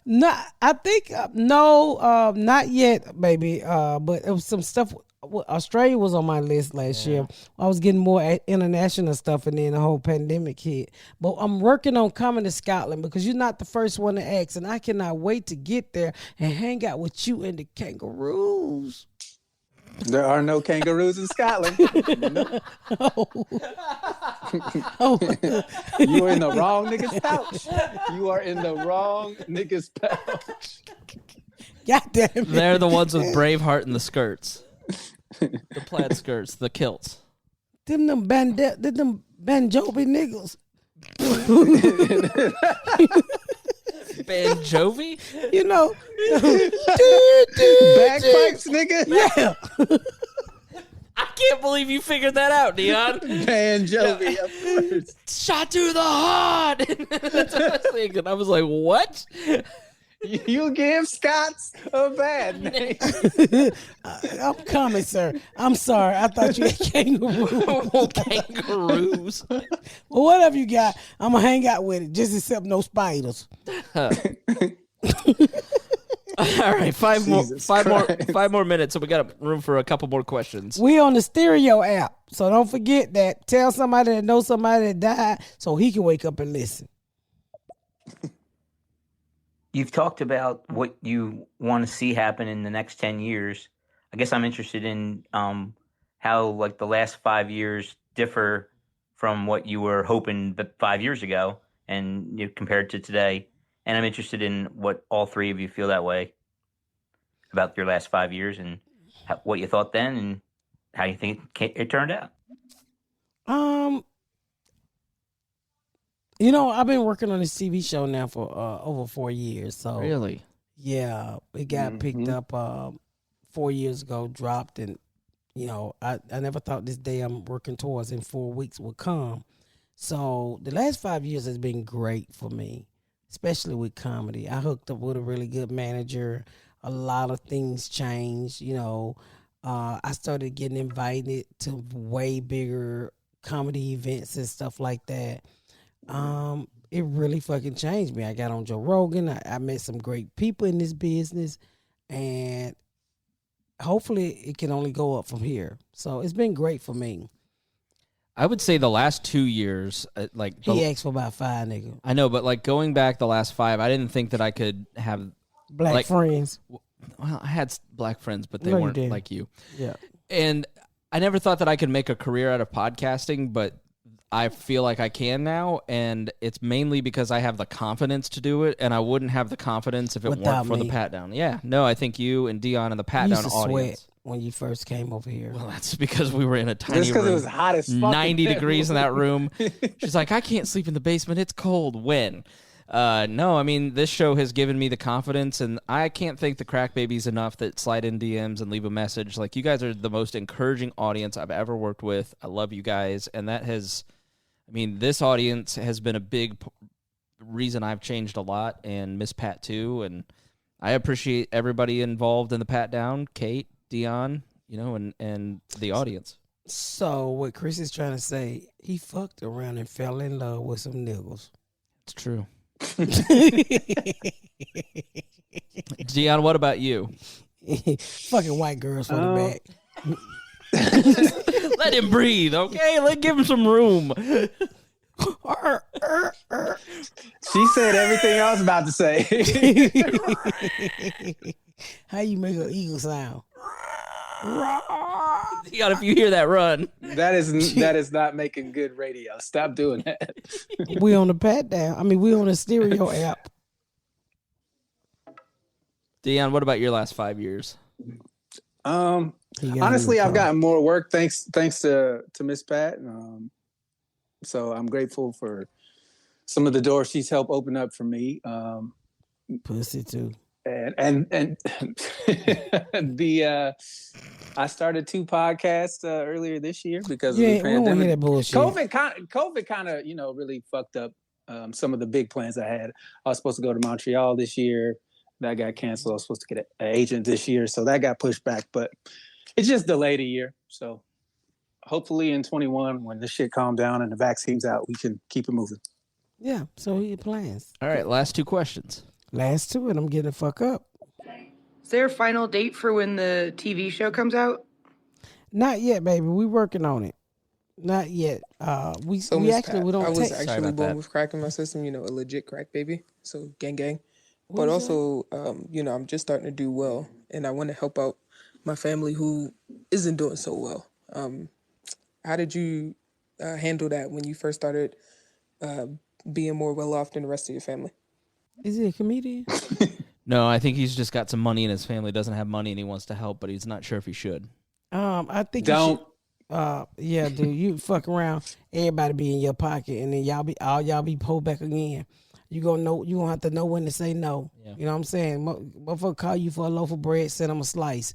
No, I think no, not yet, baby. But it was some stuff. Australia was on my list last year. I was getting more international stuff, and then the whole pandemic hit. But I'm working on coming to Scotland, because you're not the first one to ask, and I cannot wait to get there and hang out with you and the kangaroos. There are no kangaroos in Scotland. No. You are in the wrong nigga's pouch. You are in the wrong nigga's pouch. God damn it. They're the ones with Braveheart and the skirts. The plaid skirts, the kilts. Them Banjobi niggas. Ben Jovi? You know. Bagpipes, nigga? Yeah. I can't believe you figured that out, Dion. Ben Jovi, of course. Shot to the heart. That's what I was thinking. I was like, what? You give Scots a bad name. I'm coming, sir. I'm sorry. I thought you had kangaroos. Kangaroos. Well, whatever you got, I'm going to hang out with it, just except no spiders. All right, five more minutes, so we got room for a couple more questions. We on the stereo app, so don't forget that. Tell somebody that knows somebody that died so he can wake up and listen. You've talked about what you want to see happen in the next 10 years. I guess I'm interested in how like the last 5 years differ from what you were hoping 5 years ago and compared to today. And I'm interested in what all three of you feel that way about your last 5 years and what you thought then and how you think it turned out. You know, I've been working on this TV show now for over 4 years. So Really? Yeah, it got picked up 4 years ago, dropped, and you know, I never thought this day I'm working towards in 4 weeks would come. So the last 5 years has been great for me, especially with comedy. I hooked up with a really good manager. A lot of things changed. You know, I started getting invited to way bigger comedy events and stuff like that. It really fucking changed me. I got on Joe Rogan. I met some great people in this business, and hopefully it can only go up from here. So it's been great for me. I would say the last 2 years, He asked for about 5, nigga. I know, but like going back the last 5, I didn't think that I could have Black friends. Well, I had black friends, but they No, you weren't didn't. like you. Yeah. And I never thought that I could make a career out of podcasting, but I feel like I can now, and it's mainly because I have the confidence to do it, and I wouldn't have the confidence if it Without weren't for the me. Patdown. Yeah, no, I think you and Dion and the You used Patdown to audience. sweat when you first came over here. Well, that's because we were in a tiny Just because room. it was hot as fuck. 90 degrees in that room. She's like, I can't sleep in the basement. It's cold. When? No, I mean, this show has given me the confidence, and I can't thank the crack babies enough that slide in DMs and leave a message. Like, you guys are the most encouraging audience I've ever worked with. I love you guys, and that has... I mean, this audience has been a big reason I've changed a lot, and Miss Pat too. And I appreciate everybody involved in the Patdown, Kate, Dion, you know, and the audience. So what Chris is trying to say, he fucked around and fell in love with some niggas. It's true. Dion, what about you? Fucking white girls from the back. Let him breathe, okay? Give him some room. She said everything I was about to say. How you make an eagle sound? Dion, if you hear that, run. That is not making good radio. Stop doing that. We on the Patdown. I mean, we on the stereo app. Dion, what about your last 5 years? Honestly, I've gotten more work thanks to Miss Pat. So I'm grateful for some of the doors she's helped open up for me. Pussy too. And I started 2 podcasts earlier this year because of the pandemic. We don't hear that bullshit. COVID kind of really fucked up some of the big plans I had. I was supposed to go to Montreal this year. That got canceled. I was supposed to get an agent this year, so that got pushed back. But it's just delayed a year. So hopefully in 21, when this shit calm down and the vaccine's out, we can keep it moving. Yeah, so he plans. All right, last 2 questions. Last 2, and I'm getting the fuck up. Is there a final date for when the TV show comes out? Not yet, baby. We working on it. Not yet. We So we Miss actually Pat, we don't I was take. actually born with crack in my system, a legit crack baby. So gang gang. What But is also, I'm just starting to do well, and I want to help out my family who isn't doing so well. How did you handle that when you first started being more well off than the rest of your family? Is he a comedian? No, I think he's just got some money and his family doesn't have money and he wants to help, but he's not sure if he should. I think Don't. You should, yeah, dude, you fuck around, everybody be in your pocket, and then y'all be pulled back again. You gonna have to know when to say no. Yeah. You know what I'm saying? Motherfucker call you for a loaf of bread, send him a slice.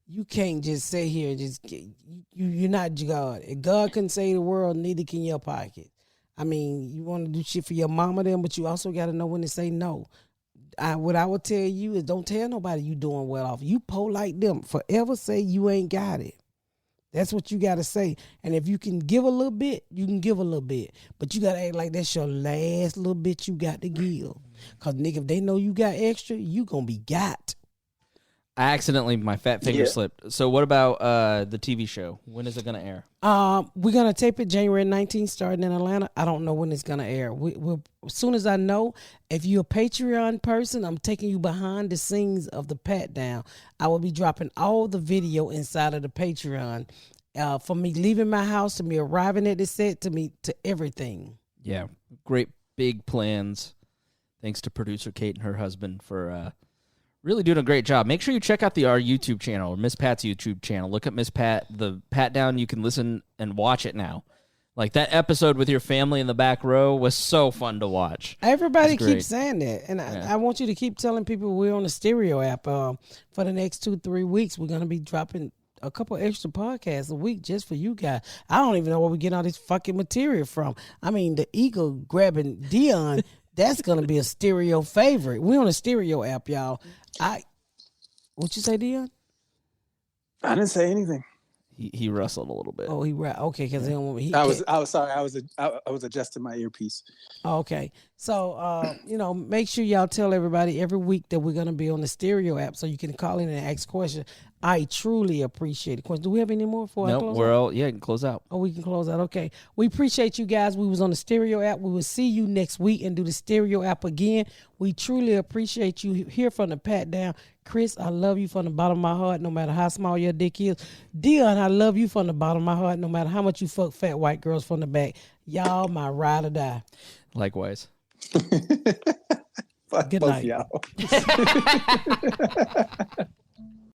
You can't just sit here and you're not God. If God couldn't save the world, neither can your pocket. I mean, you want to do shit for your mama then, but you also got to know when to say no. What I would tell you is don't tell nobody you doing well off. You po like them. Forever say you ain't got it. That's what you got to say. And if you can give a little bit, you can give a little bit. But you got to act like that's your last little bit you got to give. Because, nigga, if they know you got extra, you going to be got. My fat finger slipped. So what about the TV show? When is it going to air? We're going to tape it January 19th, starting in Atlanta. I don't know when it's going to air. As soon as I know, if you're a Patreon person, I'm taking you behind the scenes of the Patdown. I will be dropping all the video inside of the Patreon. From me leaving my house to me arriving at the set to everything. Yeah, great big plans. Thanks to producer Kate and her husband for really doing a great job. Make sure you check out our YouTube channel, or Miss Pat's YouTube channel. Look at Miss Pat, the Patdown. You can listen and watch it now. Like that episode with your family in the back row was so fun to watch. Everybody keeps saying that. And I want you to keep telling people we're on the Stereo app. For the next 2-3 weeks, we're going to be dropping a couple extra podcasts a week just for you guys. I don't even know where we get all this fucking material from. I mean, the eagle grabbing Dion, that's going to be a Stereo favorite. We're on a Stereo app, y'all. What you say, Dion? I didn't say anything. He rustled a little bit. Oh, okay, because he don't want me. I was sorry. I was adjusting my earpiece. Okay, so make sure y'all tell everybody every week that we're gonna be on the Stereo app, so you can call in and ask questions. I truly appreciate it. Do we have any more for? No, we're all you can close out. Oh, we can close out. Okay, we appreciate you guys. We was on the Stereo app. We will see you next week and do the Stereo app again. We truly appreciate you. Hear from the Patdown. Chris, I love you from the bottom of my heart, no matter how small your dick is. Dion, I love you from the bottom of my heart, no matter how much you fuck fat white girls from the back. Y'all my ride or die. Likewise. Good night. Y'all.